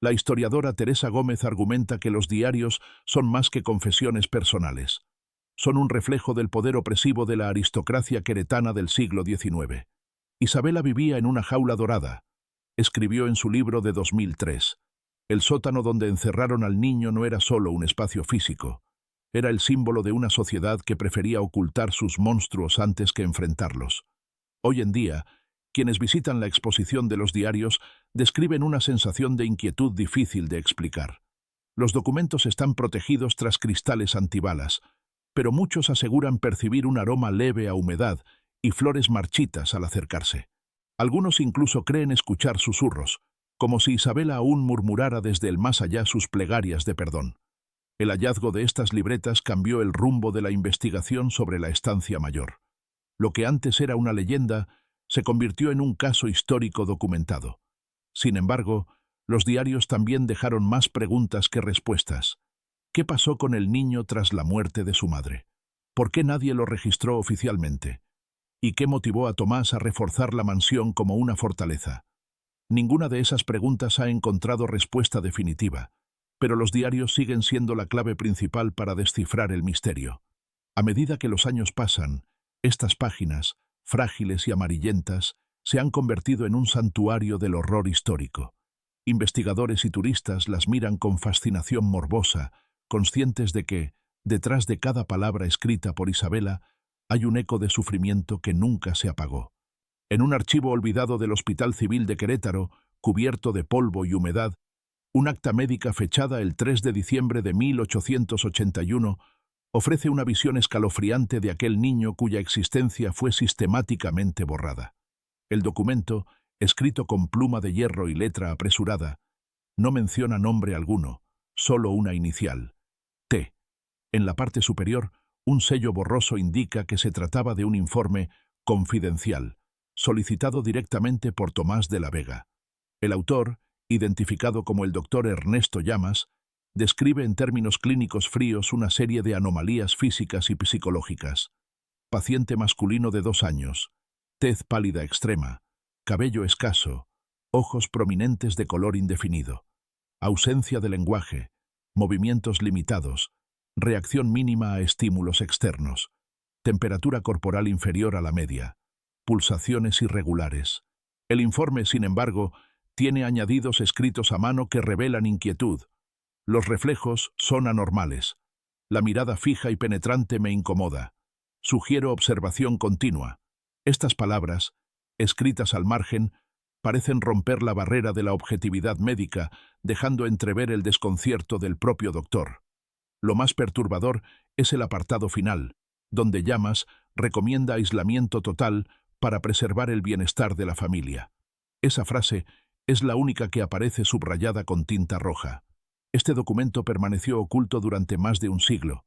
La historiadora Teresa Gómez argumenta que los diarios son más que confesiones personales. Son un reflejo del poder opresivo de la aristocracia queretana del siglo XIX. Isabela vivía en una jaula dorada, escribió en su libro de 2003. El sótano donde encerraron al niño no era solo un espacio físico, era el símbolo de una sociedad que prefería ocultar sus monstruos antes que enfrentarlos. Hoy en día, quienes visitan la exposición de los diarios describen una sensación de inquietud difícil de explicar. Los documentos están protegidos tras cristales antibalas, pero muchos aseguran percibir un aroma leve a humedad y flores marchitas al acercarse. Algunos incluso creen escuchar susurros, como si Isabela aún murmurara desde el más allá sus plegarias de perdón. El hallazgo de estas libretas cambió el rumbo de la investigación sobre la estancia mayor. Lo que antes era una leyenda se convirtió en un caso histórico documentado. Sin embargo, los diarios también dejaron más preguntas que respuestas. ¿Qué pasó con el niño tras la muerte de su madre? ¿Por qué nadie lo registró oficialmente? ¿Y qué motivó a Tomás a reforzar la mansión como una fortaleza? Ninguna de esas preguntas ha encontrado respuesta definitiva, pero los diarios siguen siendo la clave principal para descifrar el misterio. A medida que los años pasan, estas páginas, frágiles y amarillentas, se han convertido en un santuario del horror histórico. Investigadores y turistas las miran con fascinación morbosa, conscientes de que, detrás de cada palabra escrita por Isabela, hay un eco de sufrimiento que nunca se apagó. En un archivo olvidado del Hospital Civil de Querétaro, cubierto de polvo y humedad, un acta médica fechada el 3 de diciembre de 1881 ofrece una visión escalofriante de aquel niño cuya existencia fue sistemáticamente borrada. El documento, escrito con pluma de hierro y letra apresurada, no menciona nombre alguno, solo una inicial, T. En la parte superior, un sello borroso indica que se trataba de un informe confidencial, solicitado directamente por Tomás de la Vega. El autor, identificado como el doctor Ernesto Llamas, describe en términos clínicos fríos una serie de anomalías físicas y psicológicas. Paciente masculino de 2 años, tez pálida extrema, cabello escaso, ojos prominentes de color indefinido, ausencia de lenguaje, movimientos limitados, reacción mínima a estímulos externos, temperatura corporal inferior a la media, pulsaciones irregulares. El informe, sin embargo, tiene añadidos escritos a mano que revelan inquietud. Los reflejos son anormales. La mirada fija y penetrante me incomoda. Sugiero observación continua. Estas palabras, escritas al margen, parecen romper la barrera de la objetividad médica, dejando entrever el desconcierto del propio doctor. Lo más perturbador es el apartado final, donde Llamas recomienda aislamiento total para preservar el bienestar de la familia. Esa frase es la única que aparece subrayada con tinta roja. Este documento permaneció oculto durante más de un siglo,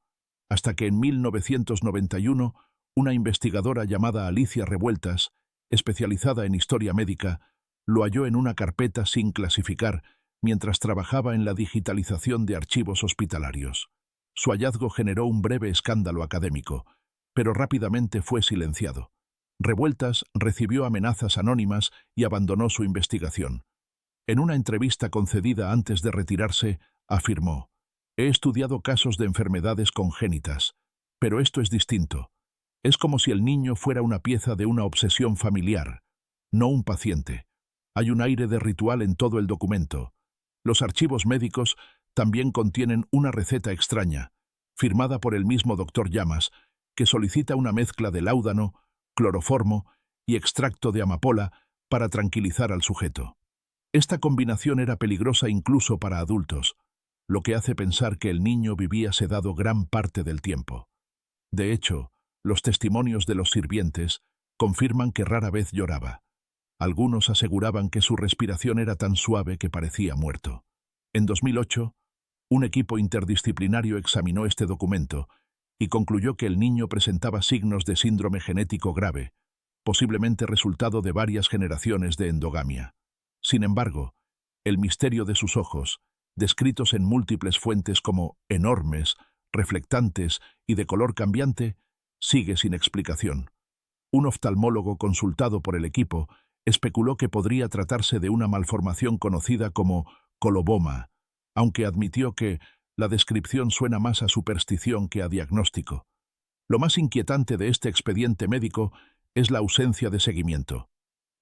hasta que en 1991 una investigadora llamada Alicia Revueltas, especializada en historia médica, lo halló en una carpeta sin clasificar mientras trabajaba en la digitalización de archivos hospitalarios. Su hallazgo generó un breve escándalo académico, pero rápidamente fue silenciado. Revueltas recibió amenazas anónimas y abandonó su investigación. En una entrevista concedida antes de retirarse, afirmó: «He estudiado casos de enfermedades congénitas, pero esto es distinto. Es como si el niño fuera una pieza de una obsesión familiar, no un paciente. Hay un aire de ritual en todo el documento. Los archivos médicos también contienen una receta extraña, firmada por el mismo doctor Llamas, que solicita una mezcla de láudano, cloroformo y extracto de amapola para tranquilizar al sujeto. Esta combinación era peligrosa incluso para adultos, lo que hace pensar que el niño vivía sedado gran parte del tiempo. De hecho, los testimonios de los sirvientes confirman que rara vez lloraba. Algunos aseguraban que su respiración era tan suave que parecía muerto. En 2008, un equipo interdisciplinario examinó este documento y concluyó que el niño presentaba signos de síndrome genético grave, posiblemente resultado de varias generaciones de endogamia. Sin embargo, el misterio de sus ojos, descritos en múltiples fuentes como enormes, reflectantes y de color cambiante, sigue sin explicación. Un oftalmólogo consultado por el equipo especuló que podría tratarse de una malformación conocida como coloboma, aunque admitió que la descripción suena más a superstición que a diagnóstico. Lo más inquietante de este expediente médico es la ausencia de seguimiento.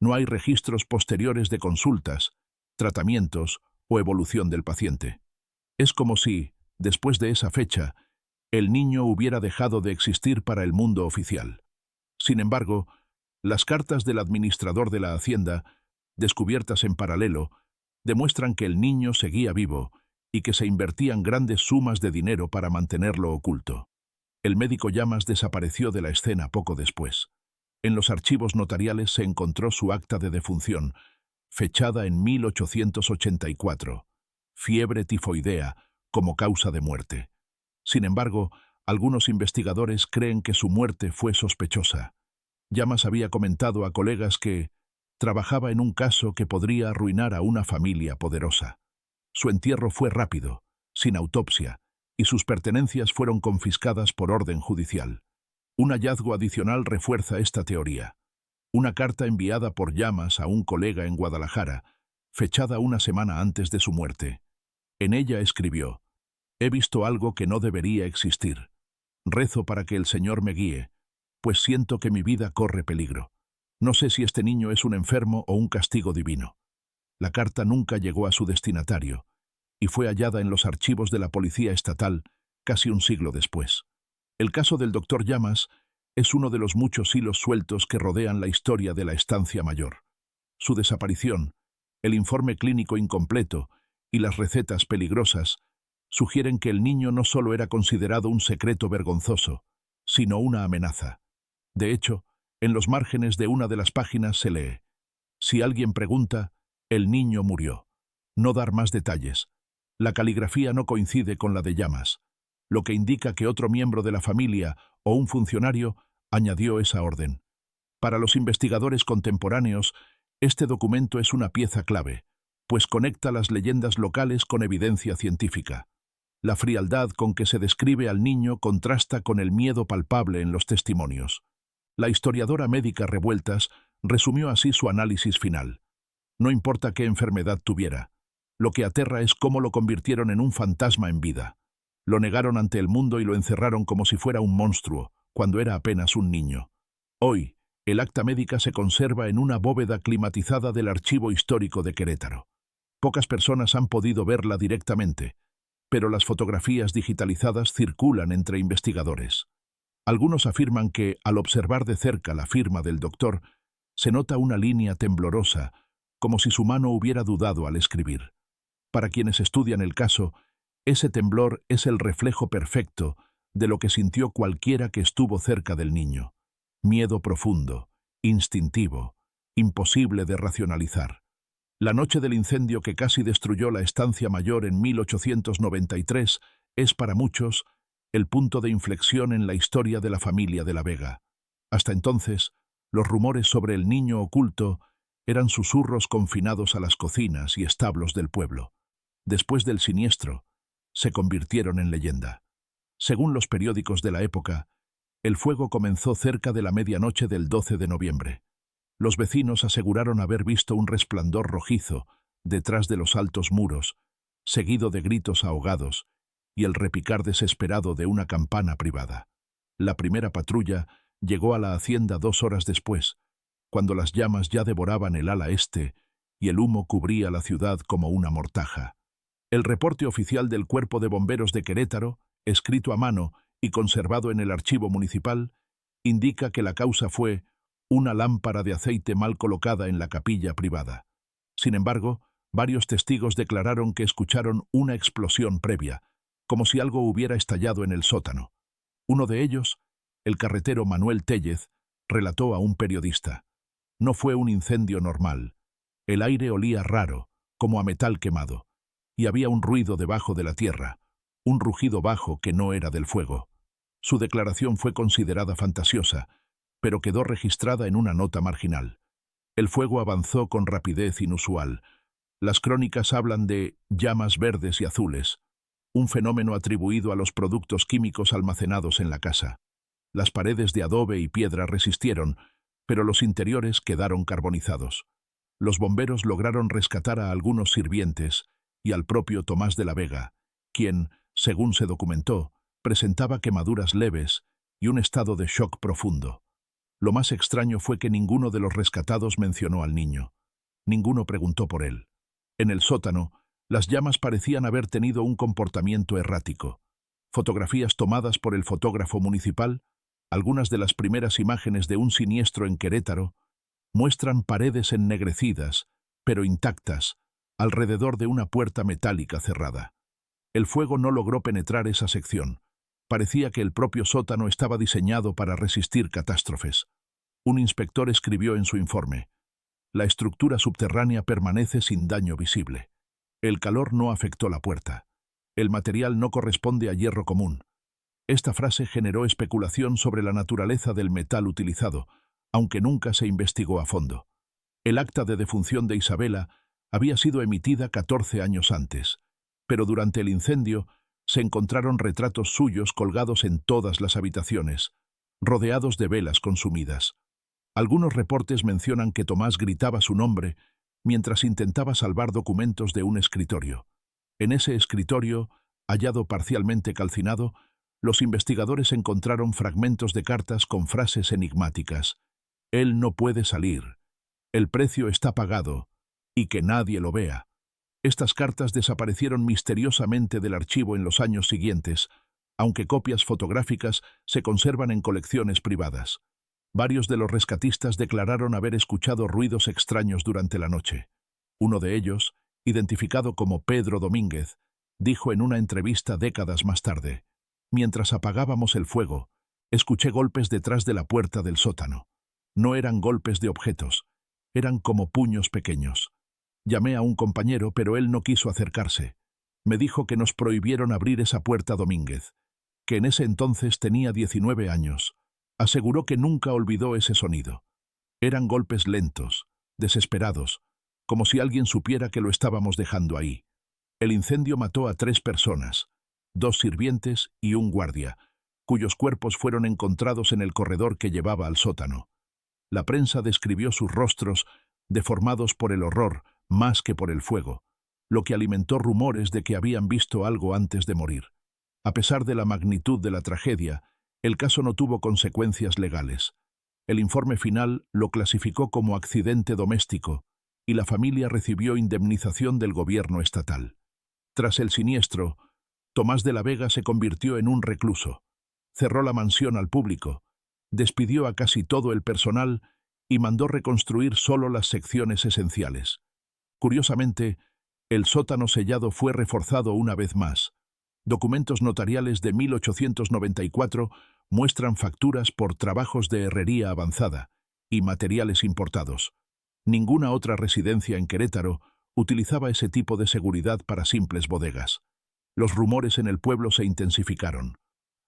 No hay registros posteriores de consultas, tratamientos o evolución del paciente. Es como si, después de esa fecha, el niño hubiera dejado de existir para el mundo oficial. Sin embargo, las cartas del administrador de la Hacienda, descubiertas en paralelo, demuestran que el niño seguía vivo y que se invertían grandes sumas de dinero para mantenerlo oculto. El médico Llamas desapareció de la escena poco después. En los archivos notariales se encontró su acta de defunción, fechada en 1884, fiebre tifoidea como causa de muerte. Sin embargo, algunos investigadores creen que su muerte fue sospechosa. Llamas había comentado a colegas que trabajaba en un caso que podría arruinar a una familia poderosa. Su entierro fue rápido, sin autopsia, y sus pertenencias fueron confiscadas por orden judicial. Un hallazgo adicional refuerza esta teoría. Una carta enviada por Llamas a un colega en Guadalajara, fechada una semana antes de su muerte. En ella escribió: «He visto algo que no debería existir. Rezo para que el Señor me guíe, pues siento que mi vida corre peligro. No sé si este niño es un enfermo o un castigo divino». La carta nunca llegó a su destinatario y fue hallada en los archivos de la Policía Estatal casi un siglo después. El caso del doctor Llamas es uno de los muchos hilos sueltos que rodean la historia de la Estancia Mayor. Su desaparición, el informe clínico incompleto y las recetas peligrosas sugieren que el niño no solo era considerado un secreto vergonzoso, sino una amenaza. De hecho, en los márgenes de una de las páginas se lee: si alguien pregunta, el niño murió. No dar más detalles. La caligrafía no coincide con la de Llamas, lo que indica que otro miembro de la familia o un funcionario añadió esa orden. Para los investigadores contemporáneos, este documento es una pieza clave, pues conecta las leyendas locales con evidencia científica. La frialdad con que se describe al niño contrasta con el miedo palpable en los testimonios. La historiadora médica Revueltas resumió así su análisis final. No importa qué enfermedad tuviera, lo que aterra es cómo lo convirtieron en un fantasma en vida. Lo negaron ante el mundo y lo encerraron como si fuera un monstruo, cuando era apenas un niño. Hoy, el acta médica se conserva en una bóveda climatizada del Archivo Histórico de Querétaro. Pocas personas han podido verla directamente, pero las fotografías digitalizadas circulan entre investigadores. Algunos afirman que, al observar de cerca la firma del doctor, se nota una línea temblorosa, como si su mano hubiera dudado al escribir. Para quienes estudian el caso, ese temblor es el reflejo perfecto de lo que sintió cualquiera que estuvo cerca del niño. Miedo profundo, instintivo, imposible de racionalizar. La noche del incendio que casi destruyó la Estancia Mayor en 1893 es para muchos el punto de inflexión en la historia de la familia de la Vega. Hasta entonces, los rumores sobre el niño oculto eran susurros confinados a las cocinas y establos del pueblo. Después del siniestro, se convirtieron en leyenda. Según los periódicos de la época, el fuego comenzó cerca de la medianoche del 12 de noviembre. Los vecinos aseguraron haber visto un resplandor rojizo detrás de los altos muros, seguido de gritos ahogados y el repicar desesperado de una campana privada. La primera patrulla llegó a la hacienda 2 horas después, cuando las llamas ya devoraban el ala este y el humo cubría la ciudad como una mortaja. El reporte oficial del Cuerpo de Bomberos de Querétaro, escrito a mano y conservado en el archivo municipal, indica que la causa fue una lámpara de aceite mal colocada en la capilla privada. Sin embargo, varios testigos declararon que escucharon una explosión previa, como si algo hubiera estallado en el sótano. Uno de ellos, el carretero Manuel Téllez, relató a un periodista: no fue un incendio normal. El aire olía raro, como a metal quemado, y había un ruido debajo de la tierra, un rugido bajo que no era del fuego. Su declaración fue considerada fantasiosa, pero quedó registrada en una nota marginal. El fuego avanzó con rapidez inusual. Las crónicas hablan de llamas verdes y azules, un fenómeno atribuido a los productos químicos almacenados en la casa. Las paredes de adobe y piedra resistieron, pero los interiores quedaron carbonizados. Los bomberos lograron rescatar a algunos sirvientes y al propio Tomás de la Vega, quien, según se documentó, presentaba quemaduras leves y un estado de shock profundo. Lo más extraño fue que ninguno de los rescatados mencionó al niño. Ninguno preguntó por él. En el sótano, las llamas parecían haber tenido un comportamiento errático. Fotografías tomadas por el fotógrafo municipal, algunas de las primeras imágenes de un siniestro en Querétaro, muestran paredes ennegrecidas, pero intactas, alrededor de una puerta metálica cerrada. El fuego no logró penetrar esa sección. Parecía que el propio sótano estaba diseñado para resistir catástrofes. Un inspector escribió en su informe: la estructura subterránea permanece sin daño visible. El calor no afectó la puerta. El material no corresponde a hierro común. Esta frase generó especulación sobre la naturaleza del metal utilizado, aunque nunca se investigó a fondo. El acta de defunción de Isabela había sido emitida 14 años antes, pero durante el incendio se encontraron retratos suyos colgados en todas las habitaciones, rodeados de velas consumidas. Algunos reportes mencionan que Tomás gritaba su nombre mientras intentaba salvar documentos de un escritorio. En ese escritorio, hallado parcialmente calcinado, los investigadores encontraron fragmentos de cartas con frases enigmáticas: «Él no puede salir», «El precio está pagado», y «Que nadie lo vea». Estas cartas desaparecieron misteriosamente del archivo en los años siguientes, aunque copias fotográficas se conservan en colecciones privadas. Varios de los rescatistas declararon haber escuchado ruidos extraños durante la noche. Uno de ellos, identificado como Pedro Domínguez, dijo en una entrevista décadas más tarde: «Mientras apagábamos el fuego, escuché golpes detrás de la puerta del sótano. No eran golpes de objetos, eran como puños pequeños. Llamé a un compañero, pero él no quiso acercarse. Me dijo que nos prohibieron abrir esa puerta. Domínguez, que en ese entonces tenía 19 años, aseguró que nunca olvidó ese sonido. Eran golpes lentos, desesperados, como si alguien supiera que lo estábamos dejando ahí. El incendio mató a 3 personas, 2 sirvientes y un guardia, cuyos cuerpos fueron encontrados en el corredor que llevaba al sótano. La prensa describió sus rostros deformados por el horror más que por el fuego, lo que alimentó rumores de que habían visto algo antes de morir. A pesar de la magnitud de la tragedia, el caso no tuvo consecuencias legales. El informe final lo clasificó como accidente doméstico y la familia recibió indemnización del gobierno estatal. Tras el siniestro, Tomás de la Vega se convirtió en un recluso. Cerró la mansión al público, despidió a casi todo el personal y mandó reconstruir solo las secciones esenciales. Curiosamente, el sótano sellado fue reforzado una vez más. Documentos notariales de 1894 muestran facturas por trabajos de herrería avanzada y materiales importados. Ninguna otra residencia en Querétaro utilizaba ese tipo de seguridad para simples bodegas. Los rumores en el pueblo se intensificaron.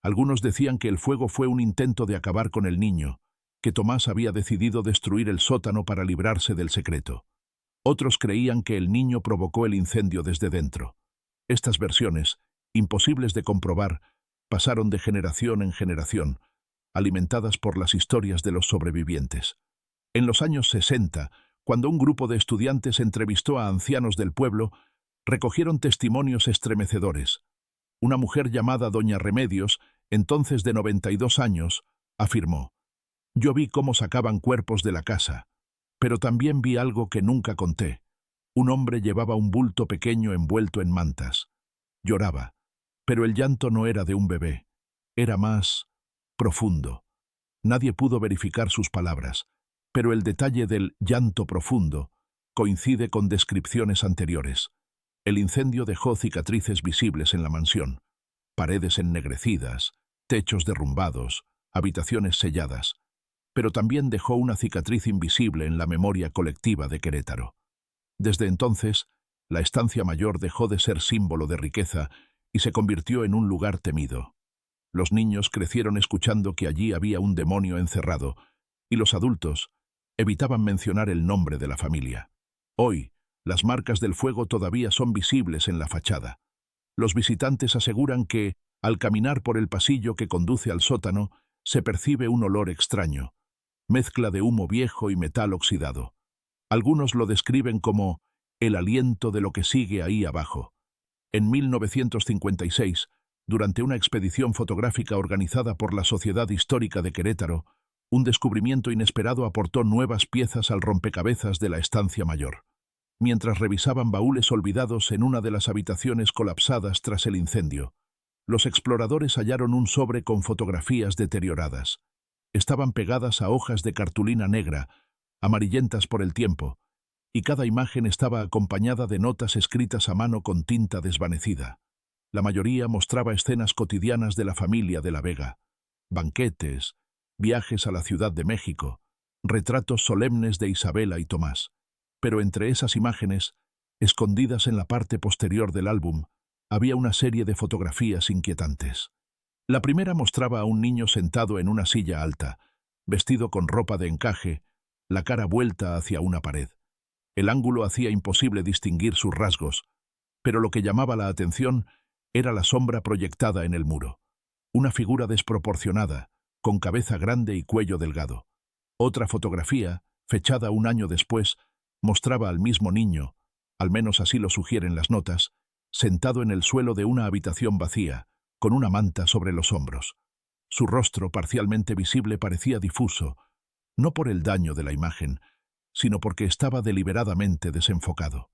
Algunos decían que el fuego fue un intento de acabar con el niño, que Tomás había decidido destruir el sótano para librarse del secreto. Otros creían que el niño provocó el incendio desde dentro. Estas versiones, imposibles de comprobar, pasaron de generación en generación, alimentadas por las historias de los sobrevivientes. En los años 60, cuando un grupo de estudiantes entrevistó a ancianos del pueblo, recogieron testimonios estremecedores. Una mujer llamada Doña Remedios, entonces de 92 años, afirmó: «Yo vi cómo sacaban cuerpos de la casa, pero también vi algo que nunca conté. Un hombre llevaba un bulto pequeño envuelto en mantas. Lloraba, pero el llanto no era de un bebé, era más profundo. Nadie pudo verificar sus palabras, pero el detalle del llanto profundo coincide con descripciones anteriores. El incendio dejó cicatrices visibles en la mansión, paredes ennegrecidas, techos derrumbados, habitaciones selladas, pero también dejó una cicatriz invisible en la memoria colectiva de Querétaro. Desde entonces, la estancia mayor dejó de ser símbolo de riqueza y se convirtió en un lugar temido. Los niños crecieron escuchando que allí había un demonio encerrado, y los adultos evitaban mencionar el nombre de la familia. Hoy, las marcas del fuego todavía son visibles en la fachada. Los visitantes aseguran que, al caminar por el pasillo que conduce al sótano, se percibe un olor extraño, mezcla de humo viejo y metal oxidado. Algunos lo describen como el aliento de lo que sigue ahí abajo. En 1956, durante una expedición fotográfica organizada por la Sociedad Histórica de Querétaro, un descubrimiento inesperado aportó nuevas piezas al rompecabezas de la estancia mayor. Mientras revisaban baúles olvidados en una de las habitaciones colapsadas tras el incendio, los exploradores hallaron un sobre con fotografías deterioradas. Estaban pegadas a hojas de cartulina negra, amarillentas por el tiempo, y cada imagen estaba acompañada de notas escritas a mano con tinta desvanecida. La mayoría mostraba escenas cotidianas de la familia de la Vega: banquetes, viajes a la Ciudad de México, retratos solemnes de Isabela y Tomás. Pero entre esas imágenes, escondidas en la parte posterior del álbum, había una serie de fotografías inquietantes. La primera mostraba a un niño sentado en una silla alta, vestido con ropa de encaje, la cara vuelta hacia una pared. El ángulo hacía imposible distinguir sus rasgos, pero lo que llamaba la atención era la sombra proyectada en el muro. Una figura desproporcionada, con cabeza grande y cuello delgado. Otra fotografía, fechada un año después, mostraba al mismo niño, al menos así lo sugieren las notas, sentado en el suelo de una habitación vacía, con una manta sobre los hombros. Su rostro, parcialmente visible, parecía difuso, no por el daño de la imagen, sino porque estaba deliberadamente desenfocado.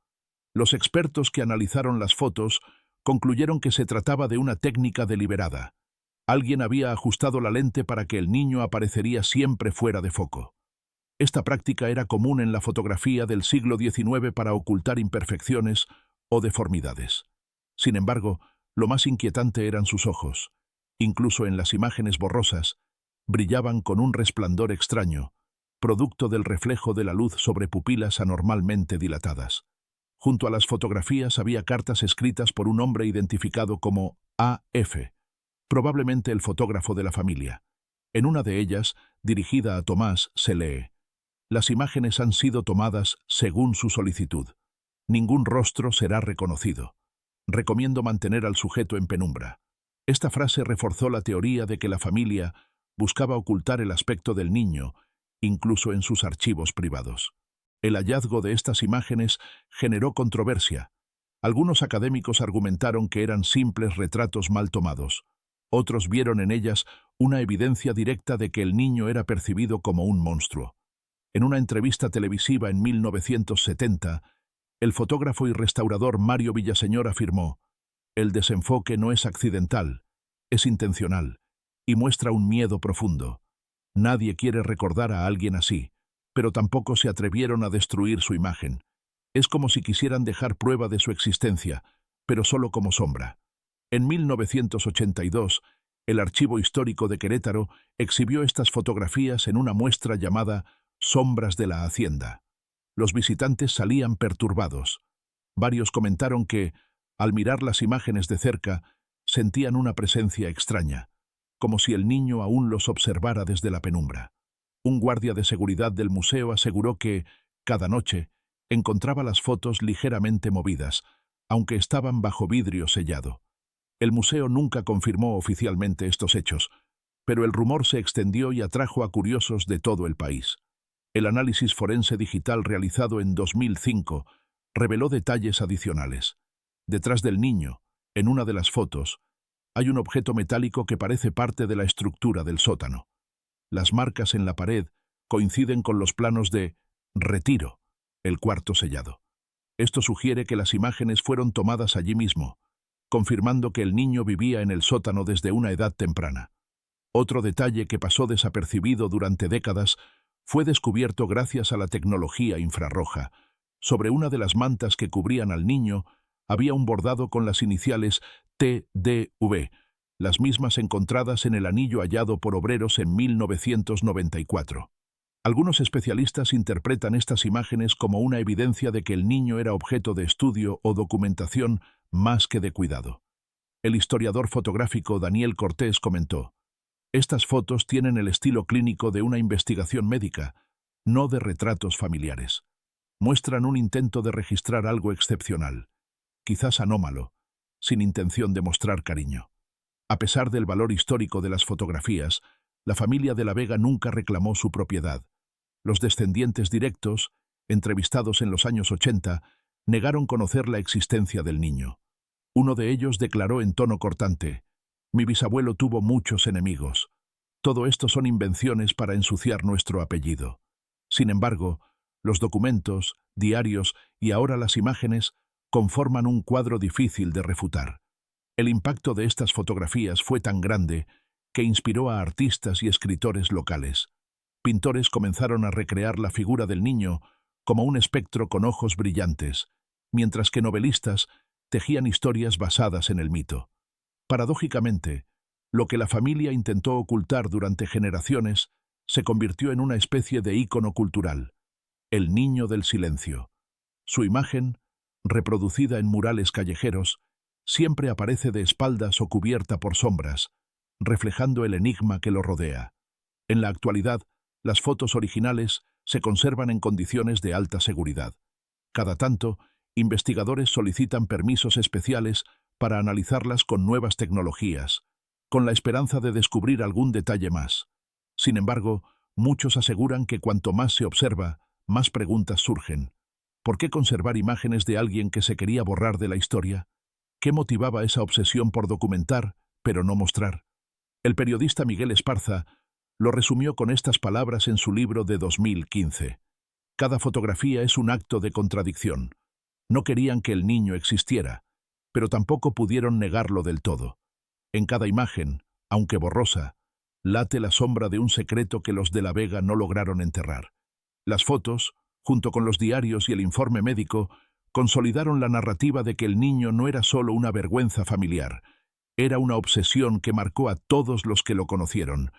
Los expertos que analizaron las fotos concluyeron que se trataba de una técnica deliberada. Alguien había ajustado la lente para que el niño aparecería siempre fuera de foco. Esta práctica era común en la fotografía del siglo XIX para ocultar imperfecciones o deformidades. Sin embargo, lo más inquietante eran sus ojos. Incluso en las imágenes borrosas, brillaban con un resplandor extraño, producto del reflejo de la luz sobre pupilas anormalmente dilatadas. Junto a las fotografías había cartas escritas por un hombre identificado como A.F., probablemente el fotógrafo de la familia. En una de ellas, dirigida a Tomás, se lee: «Las imágenes han sido tomadas según su solicitud. Ningún rostro será reconocido. Recomiendo mantener al sujeto en penumbra». Esta frase reforzó la teoría de que la familia buscaba ocultar el aspecto del niño, incluso en sus archivos privados. El hallazgo de estas imágenes generó controversia. Algunos académicos argumentaron que eran simples retratos mal tomados. Otros vieron en ellas una evidencia directa de que el niño era percibido como un monstruo. En una entrevista televisiva en 1970, el fotógrafo y restaurador Mario Villaseñor afirmó: «El desenfoque no es accidental, es intencional, y muestra un miedo profundo. Nadie quiere recordar a alguien así, pero tampoco se atrevieron a destruir su imagen. Es como si quisieran dejar prueba de su existencia, pero solo como sombra». En 1982, el Archivo Histórico de Querétaro exhibió estas fotografías en una muestra llamada «Sombras de la Hacienda». Los visitantes salían perturbados. Varios comentaron que, al mirar las imágenes de cerca, sentían una presencia extraña, como si el niño aún los observara desde la penumbra. Un guardia de seguridad del museo aseguró que, cada noche, encontraba las fotos ligeramente movidas, aunque estaban bajo vidrio sellado. El museo nunca confirmó oficialmente estos hechos, pero el rumor se extendió y atrajo a curiosos de todo el país. El análisis forense digital realizado en 2005 reveló detalles adicionales. Detrás del niño, en una de las fotos, hay un objeto metálico que parece parte de la estructura del sótano. Las marcas en la pared coinciden con los planos de Retiro, el cuarto sellado. Esto sugiere que las imágenes fueron tomadas allí mismo, confirmando que el niño vivía en el sótano desde una edad temprana. Otro detalle que pasó desapercibido durante décadas fue descubierto gracias a la tecnología infrarroja. Sobre una de las mantas que cubrían al niño había un bordado con las iniciales TDV, las mismas encontradas en el anillo hallado por obreros en 1994. Algunos especialistas interpretan estas imágenes como una evidencia de que el niño era objeto de estudio o documentación más que de cuidado. El historiador fotográfico Daniel Cortés comentó: «Estas fotos tienen el estilo clínico de una investigación médica, no de retratos familiares. Muestran un intento de registrar algo excepcional, quizás anómalo, sin intención de mostrar cariño». A pesar del valor histórico de las fotografías, la familia de la Vega nunca reclamó su propiedad. Los descendientes directos, entrevistados en los años 80, negaron conocer la existencia del niño. Uno de ellos declaró en tono cortante: «Mi bisabuelo tuvo muchos enemigos. Todo esto son invenciones para ensuciar nuestro apellido». Sin embargo, los documentos, diarios y ahora las imágenes conforman un cuadro difícil de refutar. El impacto de estas fotografías fue tan grande que inspiró a artistas y escritores locales. Pintores comenzaron a recrear la figura del niño como un espectro con ojos brillantes, mientras que novelistas tejían historias basadas en el mito. Paradójicamente, lo que la familia intentó ocultar durante generaciones se convirtió en una especie de ícono cultural: el niño del silencio. Su imagen, reproducida en murales callejeros, siempre aparece de espaldas o cubierta por sombras, reflejando el enigma que lo rodea. En la actualidad, las fotos originales se conservan en condiciones de alta seguridad. Cada tanto, investigadores solicitan permisos especiales para analizarlas con nuevas tecnologías, con la esperanza de descubrir algún detalle más. Sin embargo, muchos aseguran que cuanto más se observa, más preguntas surgen. ¿Por qué conservar imágenes de alguien que se quería borrar de la historia? ¿Qué motivaba esa obsesión por documentar, pero no mostrar? El periodista Miguel Esparza lo resumió con estas palabras en su libro de 2015. Cada fotografía es un acto de contradicción. No querían que el niño existiera, pero tampoco pudieron negarlo del todo. En cada imagen, Aunque borrosa, late la sombra de un secreto que los de la Vega no lograron enterrar. Las fotos, junto con los diarios y el informe médico, consolidaron la narrativa de que el niño no era solo una vergüenza familiar, era una obsesión que marcó a todos los que lo conocieron,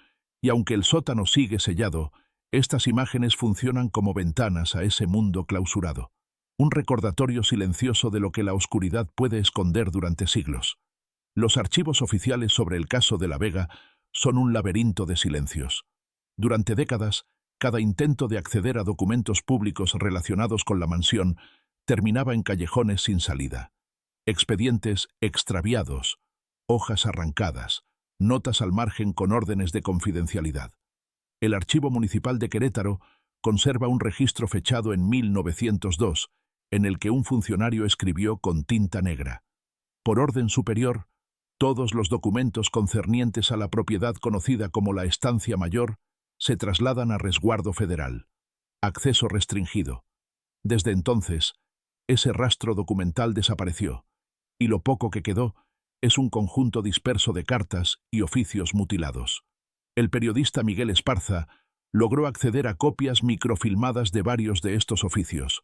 y aunque el sótano sigue sellado, estas imágenes funcionan como ventanas a ese mundo clausurado. Un recordatorio silencioso de lo que la oscuridad puede esconder durante siglos. Los archivos oficiales sobre el caso de la Vega son un laberinto de silencios. Durante décadas, cada intento de acceder a documentos públicos relacionados con la mansión terminaba en callejones sin salida. Expedientes extraviados, hojas arrancadas, notas al margen con órdenes de confidencialidad. El Archivo Municipal de Querétaro conserva un registro fechado en 1902, en el que un funcionario escribió con tinta negra: por orden superior, todos los documentos concernientes a la propiedad conocida como la Estancia Mayor se trasladan a resguardo federal. Acceso restringido. Desde entonces, ese rastro documental desapareció, y lo poco que quedó es un conjunto disperso de cartas y oficios mutilados. El periodista Miguel Esparza logró acceder a copias microfilmadas de varios de estos oficios.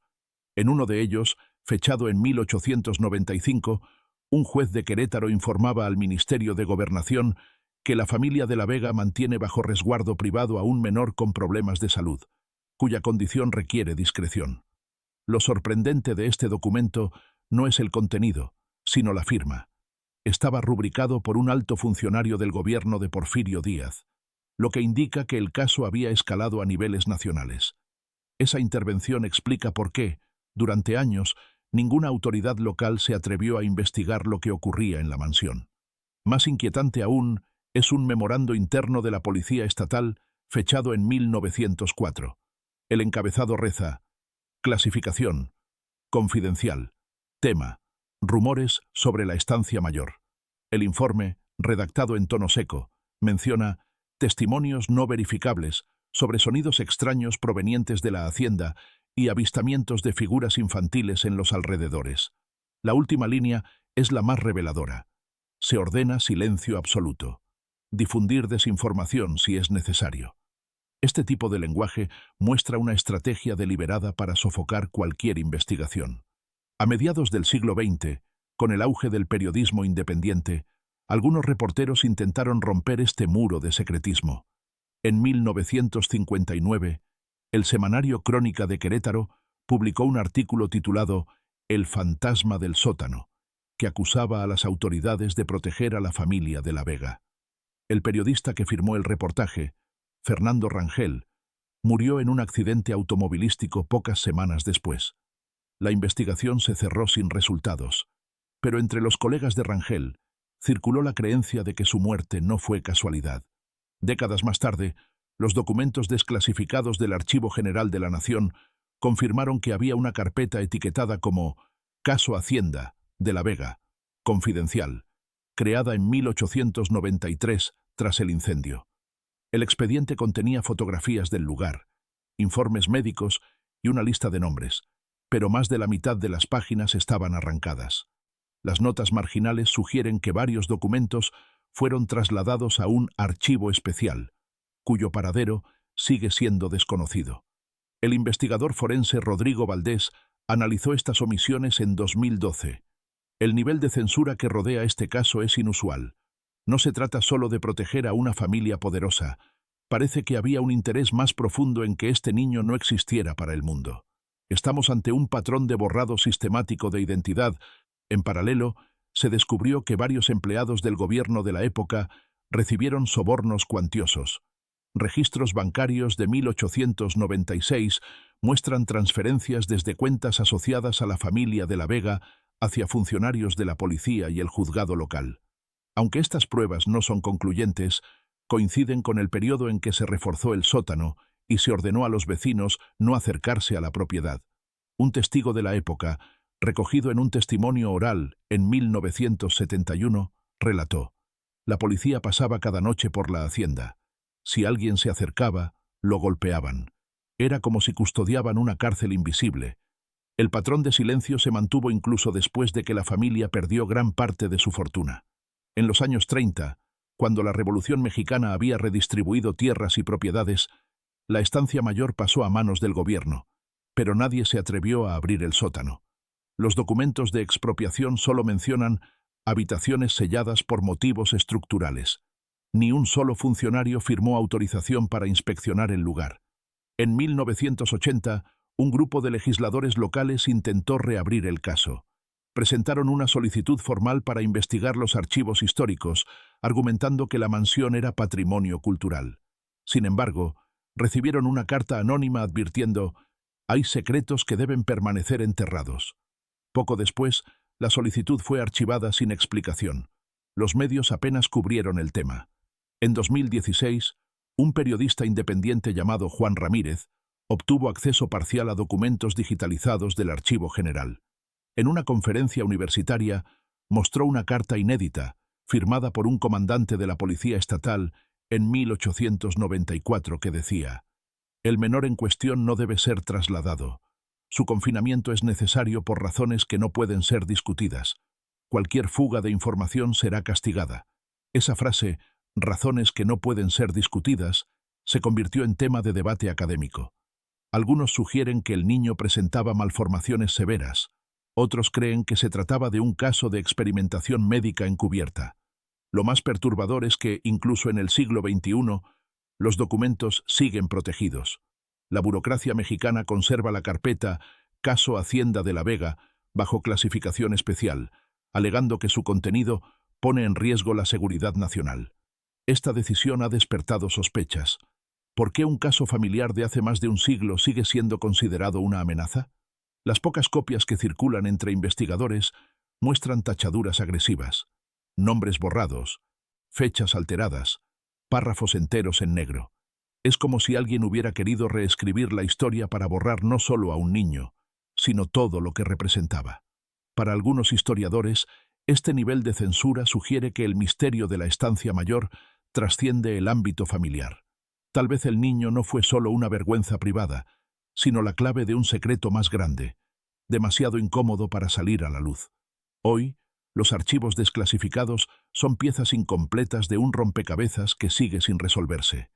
En uno de ellos, fechado en 1895, un juez de Querétaro informaba al Ministerio de Gobernación que la familia de la Vega mantiene bajo resguardo privado a un menor con problemas de salud, cuya condición requiere discreción. Lo sorprendente de este documento no es el contenido, sino la firma. Estaba rubricado por un alto funcionario del gobierno de Porfirio Díaz, lo que indica que el caso había escalado a niveles nacionales. Esa intervención explica por qué, durante años, ninguna autoridad local se atrevió a investigar lo que ocurría en la mansión. Más inquietante aún es un memorando interno de la Policía Estatal fechado en 1904. El encabezado reza: clasificación, confidencial, tema, rumores sobre la Estancia Mayor. El informe, redactado en tono seco, menciona testimonios no verificables sobre sonidos extraños provenientes de la hacienda y avistamientos de figuras infantiles en los alrededores. La última línea es la más reveladora. Se ordena silencio absoluto. Difundir desinformación si es necesario. Este tipo de lenguaje muestra una estrategia deliberada para sofocar cualquier investigación. A mediados del siglo XX, con el auge del periodismo independiente, algunos reporteros intentaron romper este muro de secretismo. En 1959, el semanario Crónica de Querétaro publicó un artículo titulado El fantasma del sótano, que acusaba a las autoridades de proteger a la familia de la Vega. El periodista que firmó el reportaje, Fernando Rangel, murió en un accidente automovilístico pocas semanas después. La investigación se cerró sin resultados, pero entre los colegas de Rangel circuló la creencia de que su muerte no fue casualidad. Décadas más tarde, los documentos desclasificados del Archivo General de la Nación confirmaron que había una carpeta etiquetada como Caso Hacienda, de la Vega, confidencial, creada en 1893 tras el incendio. El expediente contenía fotografías del lugar, informes médicos y una lista de nombres, pero más de la mitad de las páginas estaban arrancadas. Las notas marginales sugieren que varios documentos fueron trasladados a un archivo especial, cuyo paradero sigue siendo desconocido. El investigador forense Rodrigo Valdés analizó estas omisiones en 2012. El nivel de censura que rodea este caso es inusual. No se trata solo de proteger a una familia poderosa. Parece que había un interés más profundo en que este niño no existiera para el mundo. Estamos ante un patrón de borrado sistemático de identidad. En paralelo, se descubrió que varios empleados del gobierno de la época recibieron sobornos cuantiosos. Registros bancarios de 1896 muestran transferencias desde cuentas asociadas a la familia de la Vega hacia funcionarios de la policía y el juzgado local. Aunque estas pruebas no son concluyentes, coinciden con el periodo en que se reforzó el sótano y se ordenó a los vecinos no acercarse a la propiedad. Un testigo de la época, recogido en un testimonio oral en 1971, relató: la policía pasaba cada noche por la hacienda. Si alguien se acercaba, lo golpeaban. Era como si custodiaban una cárcel invisible. El patrón de silencio se mantuvo incluso después de que la familia perdió gran parte de su fortuna. En los años 30, Cuando la Revolución Mexicana había redistribuido tierras y propiedades, la estancia mayor pasó a manos del gobierno, pero nadie se atrevió a abrir el sótano. Los documentos de expropiación solo mencionan habitaciones selladas por motivos estructurales. Ni un solo funcionario firmó autorización para inspeccionar el lugar. En 1980, un grupo de legisladores locales intentó reabrir el caso. Presentaron una solicitud formal para investigar los archivos históricos, argumentando que la mansión era patrimonio cultural. Sin embargo, recibieron una carta anónima advirtiendo: «Hay secretos que deben permanecer enterrados». Poco después, la solicitud fue archivada sin explicación. Los medios apenas cubrieron el tema. En 2016, un periodista independiente llamado Juan Ramírez obtuvo acceso parcial a documentos digitalizados del Archivo General. En una conferencia universitaria, mostró una carta inédita, firmada por un comandante de la Policía Estatal en 1894, que decía: «El menor en cuestión no debe ser trasladado. Su confinamiento es necesario por razones que no pueden ser discutidas. Cualquier fuga de información será castigada». Esa frase, «razones que no pueden ser discutidas», se convirtió en tema de debate académico. Algunos sugieren que el niño presentaba malformaciones severas. Otros creen que se trataba de un caso de experimentación médica encubierta. Lo más perturbador es que, incluso en el siglo XXI, los documentos siguen protegidos. La burocracia mexicana conserva la carpeta Caso Hacienda de la Vega bajo clasificación especial, alegando que su contenido pone en riesgo la seguridad nacional. Esta decisión ha despertado sospechas. ¿Por qué un caso familiar de hace más de un siglo sigue siendo considerado una amenaza? Las pocas copias que circulan entre investigadores muestran tachaduras agresivas, nombres borrados, fechas alteradas, párrafos enteros en negro. Es como si alguien hubiera querido reescribir la historia para borrar no solo a un niño, sino todo lo que representaba. Para algunos historiadores, este nivel de censura sugiere que el misterio de la estancia mayor trasciende el ámbito familiar. Tal vez el niño no fue solo una vergüenza privada, sino la clave de un secreto más grande, demasiado incómodo para salir a la luz. Hoy, los archivos desclasificados son piezas incompletas de un rompecabezas que sigue sin resolverse.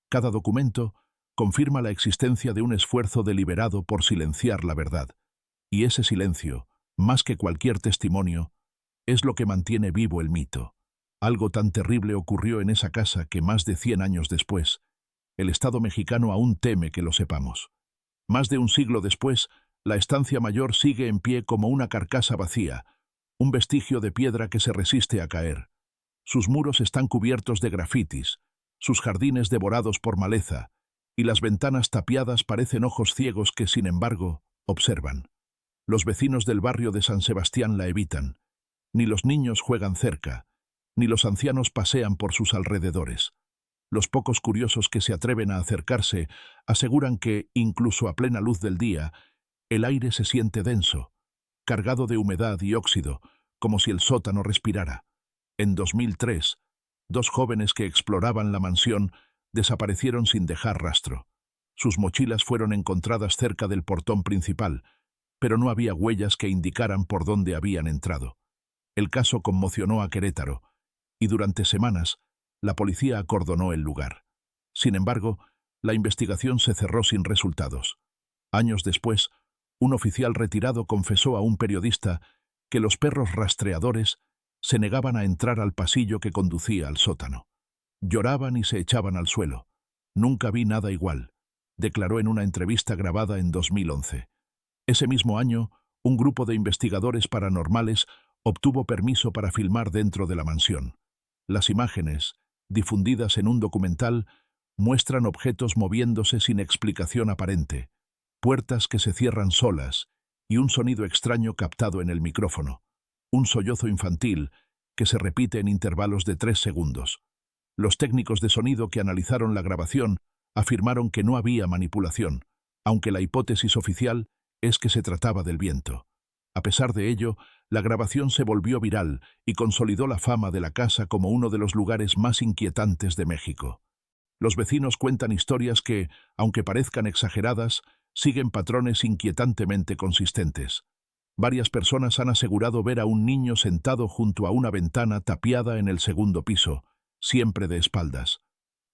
Cada documento confirma la existencia de un esfuerzo deliberado por silenciar la verdad. Y ese silencio, más que cualquier testimonio, es lo que mantiene vivo el mito. Algo tan terrible ocurrió en esa casa que más de 100 años después, el Estado mexicano aún teme que lo sepamos. Más de un siglo después, la estancia mayor sigue en pie como una carcasa vacía, un vestigio de piedra que se resiste a caer. Sus muros están cubiertos de grafitis, sus jardines devorados por maleza, y las ventanas tapiadas parecen ojos ciegos que, sin embargo, observan. Los vecinos del barrio de San Sebastián la evitan. Ni los niños juegan cerca, ni los ancianos pasean por sus alrededores. Los pocos curiosos que se atreven a acercarse aseguran que, incluso a plena luz del día, el aire se siente denso, cargado de humedad y óxido, como si el sótano respirara. En 2003, 2 jóvenes que exploraban la mansión desaparecieron sin dejar rastro. Sus mochilas fueron encontradas cerca del portón principal, pero no había huellas que indicaran por dónde habían entrado. El caso conmocionó a Querétaro, y durante semanas la policía acordonó el lugar. Sin embargo, la investigación se cerró sin resultados. Años después, un oficial retirado confesó a un periodista que los perros rastreadores se negaban a entrar al pasillo que conducía al sótano. Lloraban y se echaban al suelo. «Nunca vi nada igual», declaró en una entrevista grabada en 2011. Ese mismo año, un grupo de investigadores paranormales obtuvo permiso para filmar dentro de la mansión. Las imágenes, difundidas en un documental, muestran objetos moviéndose sin explicación aparente, puertas que se cierran solas y un sonido extraño captado en el micrófono, un sollozo infantil que se repite en intervalos de 3 segundos. Los técnicos de sonido que analizaron la grabación afirmaron que no había manipulación, aunque la hipótesis oficial es que se trataba del viento. A pesar de ello, la grabación se volvió viral y consolidó la fama de la casa como uno de los lugares más inquietantes de México. Los vecinos cuentan historias que, aunque parezcan exageradas, siguen patrones inquietantemente consistentes. Varias personas han asegurado ver a un niño sentado junto a una ventana tapiada en el segundo piso, siempre de espaldas.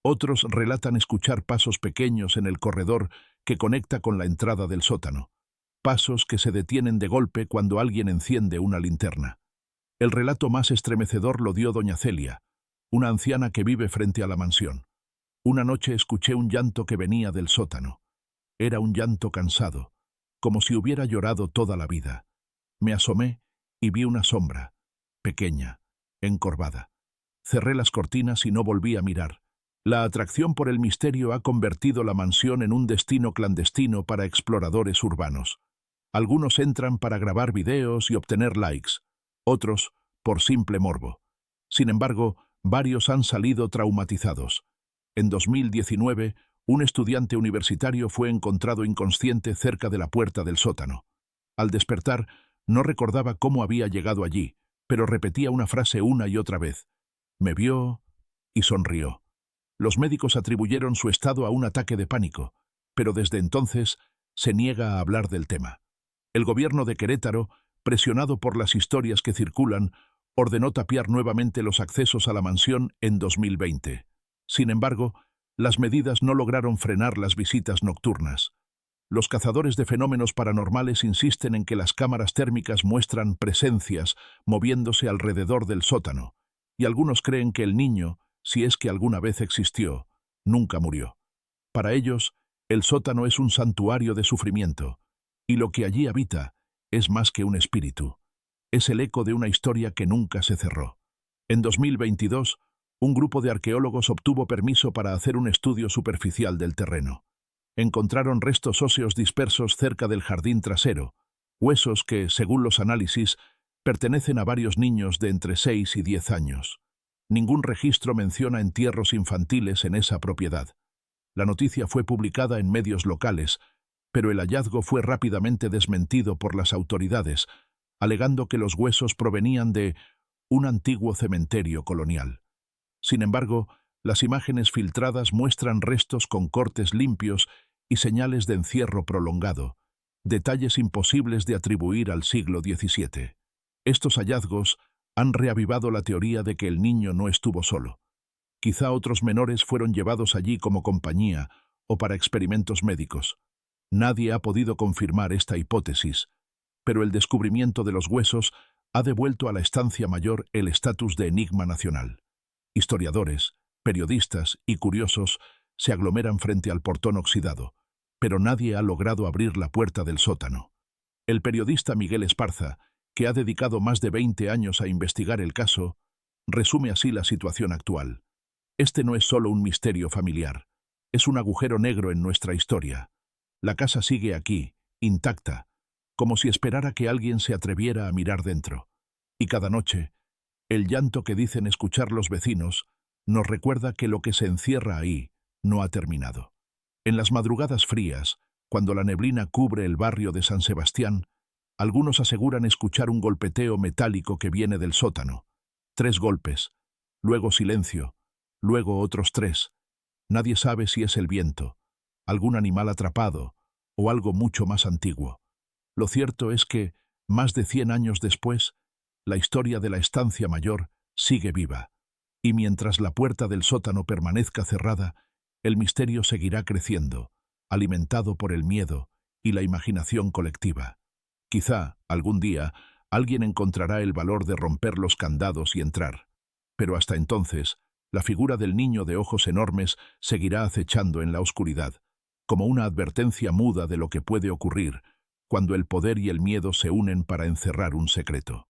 Otros relatan escuchar pasos pequeños en el corredor que conecta con la entrada del sótano. Pasos que se detienen de golpe cuando alguien enciende una linterna. El relato más estremecedor lo dio doña Celia, una anciana que vive frente a la mansión. Una noche escuché un llanto que venía del sótano. Era un llanto cansado, como si hubiera llorado toda la vida. Me asomé y vi una sombra, pequeña, encorvada. Cerré las cortinas y no volví a mirar. La atracción por el misterio ha convertido la mansión en un destino clandestino para exploradores urbanos. Algunos entran para grabar videos y obtener likes, otros por simple morbo. Sin embargo, varios han salido traumatizados. En 2019, un estudiante universitario fue encontrado inconsciente cerca de la puerta del sótano. Al despertar, no recordaba cómo había llegado allí, pero repetía una frase una y otra vez. Me vio y sonrió. Los médicos atribuyeron su estado a un ataque de pánico, pero desde entonces se niega a hablar del tema. El gobierno de Querétaro, presionado por las historias que circulan, ordenó tapiar nuevamente los accesos a la mansión en 2020. Sin embargo, las medidas no lograron frenar las visitas nocturnas. Los cazadores de fenómenos paranormales insisten en que las cámaras térmicas muestran presencias moviéndose alrededor del sótano, y algunos creen que el niño, si es que alguna vez existió, nunca murió. Para ellos, el sótano es un santuario de sufrimiento, y lo que allí habita es más que un espíritu. Es el eco de una historia que nunca se cerró. En 2022, un grupo de arqueólogos obtuvo permiso para hacer un estudio superficial del terreno. Encontraron restos óseos dispersos cerca del jardín trasero, huesos que, según los análisis, pertenecen a varios niños de entre 6 y 10 años. Ningún registro menciona entierros infantiles en esa propiedad. La noticia fue publicada en medios locales, pero el hallazgo fue rápidamente desmentido por las autoridades, alegando que los huesos provenían de un antiguo cementerio colonial. Sin embargo, las imágenes filtradas muestran restos con cortes limpios y señales de encierro prolongado, detalles imposibles de atribuir al siglo XVII. Estos hallazgos han reavivado la teoría de que el niño no estuvo solo. Quizá otros menores fueron llevados allí como compañía o para experimentos médicos. Nadie ha podido confirmar esta hipótesis, pero el descubrimiento de los huesos ha devuelto a la estancia mayor el estatus de enigma nacional. Historiadores, periodistas y curiosos se aglomeran frente al portón oxidado, pero nadie ha logrado abrir la puerta del sótano. El periodista Miguel Esparza, que ha dedicado más de 20 años a investigar el caso, resume así la situación actual. Este no es solo un misterio familiar, es un agujero negro en nuestra historia. La casa sigue aquí, intacta, como si esperara que alguien se atreviera a mirar dentro. Y cada noche, el llanto que dicen escuchar los vecinos nos recuerda que lo que se encierra ahí no ha terminado. En las madrugadas frías, cuando la neblina cubre el barrio de San Sebastián, algunos aseguran escuchar un golpeteo metálico que viene del sótano. 3 golpes, luego silencio, luego otros 3. Nadie sabe si es el viento, algún animal atrapado o algo mucho más antiguo. Lo cierto es que, más de 100 años después, la historia de la estancia mayor sigue viva, y mientras la puerta del sótano permanezca cerrada, el misterio seguirá creciendo, alimentado por el miedo y la imaginación colectiva. Quizá, algún día, alguien encontrará el valor de romper los candados y entrar, pero hasta entonces, la figura del niño de ojos enormes seguirá acechando en la oscuridad, como una advertencia muda de lo que puede ocurrir cuando el poder y el miedo se unen para encerrar un secreto.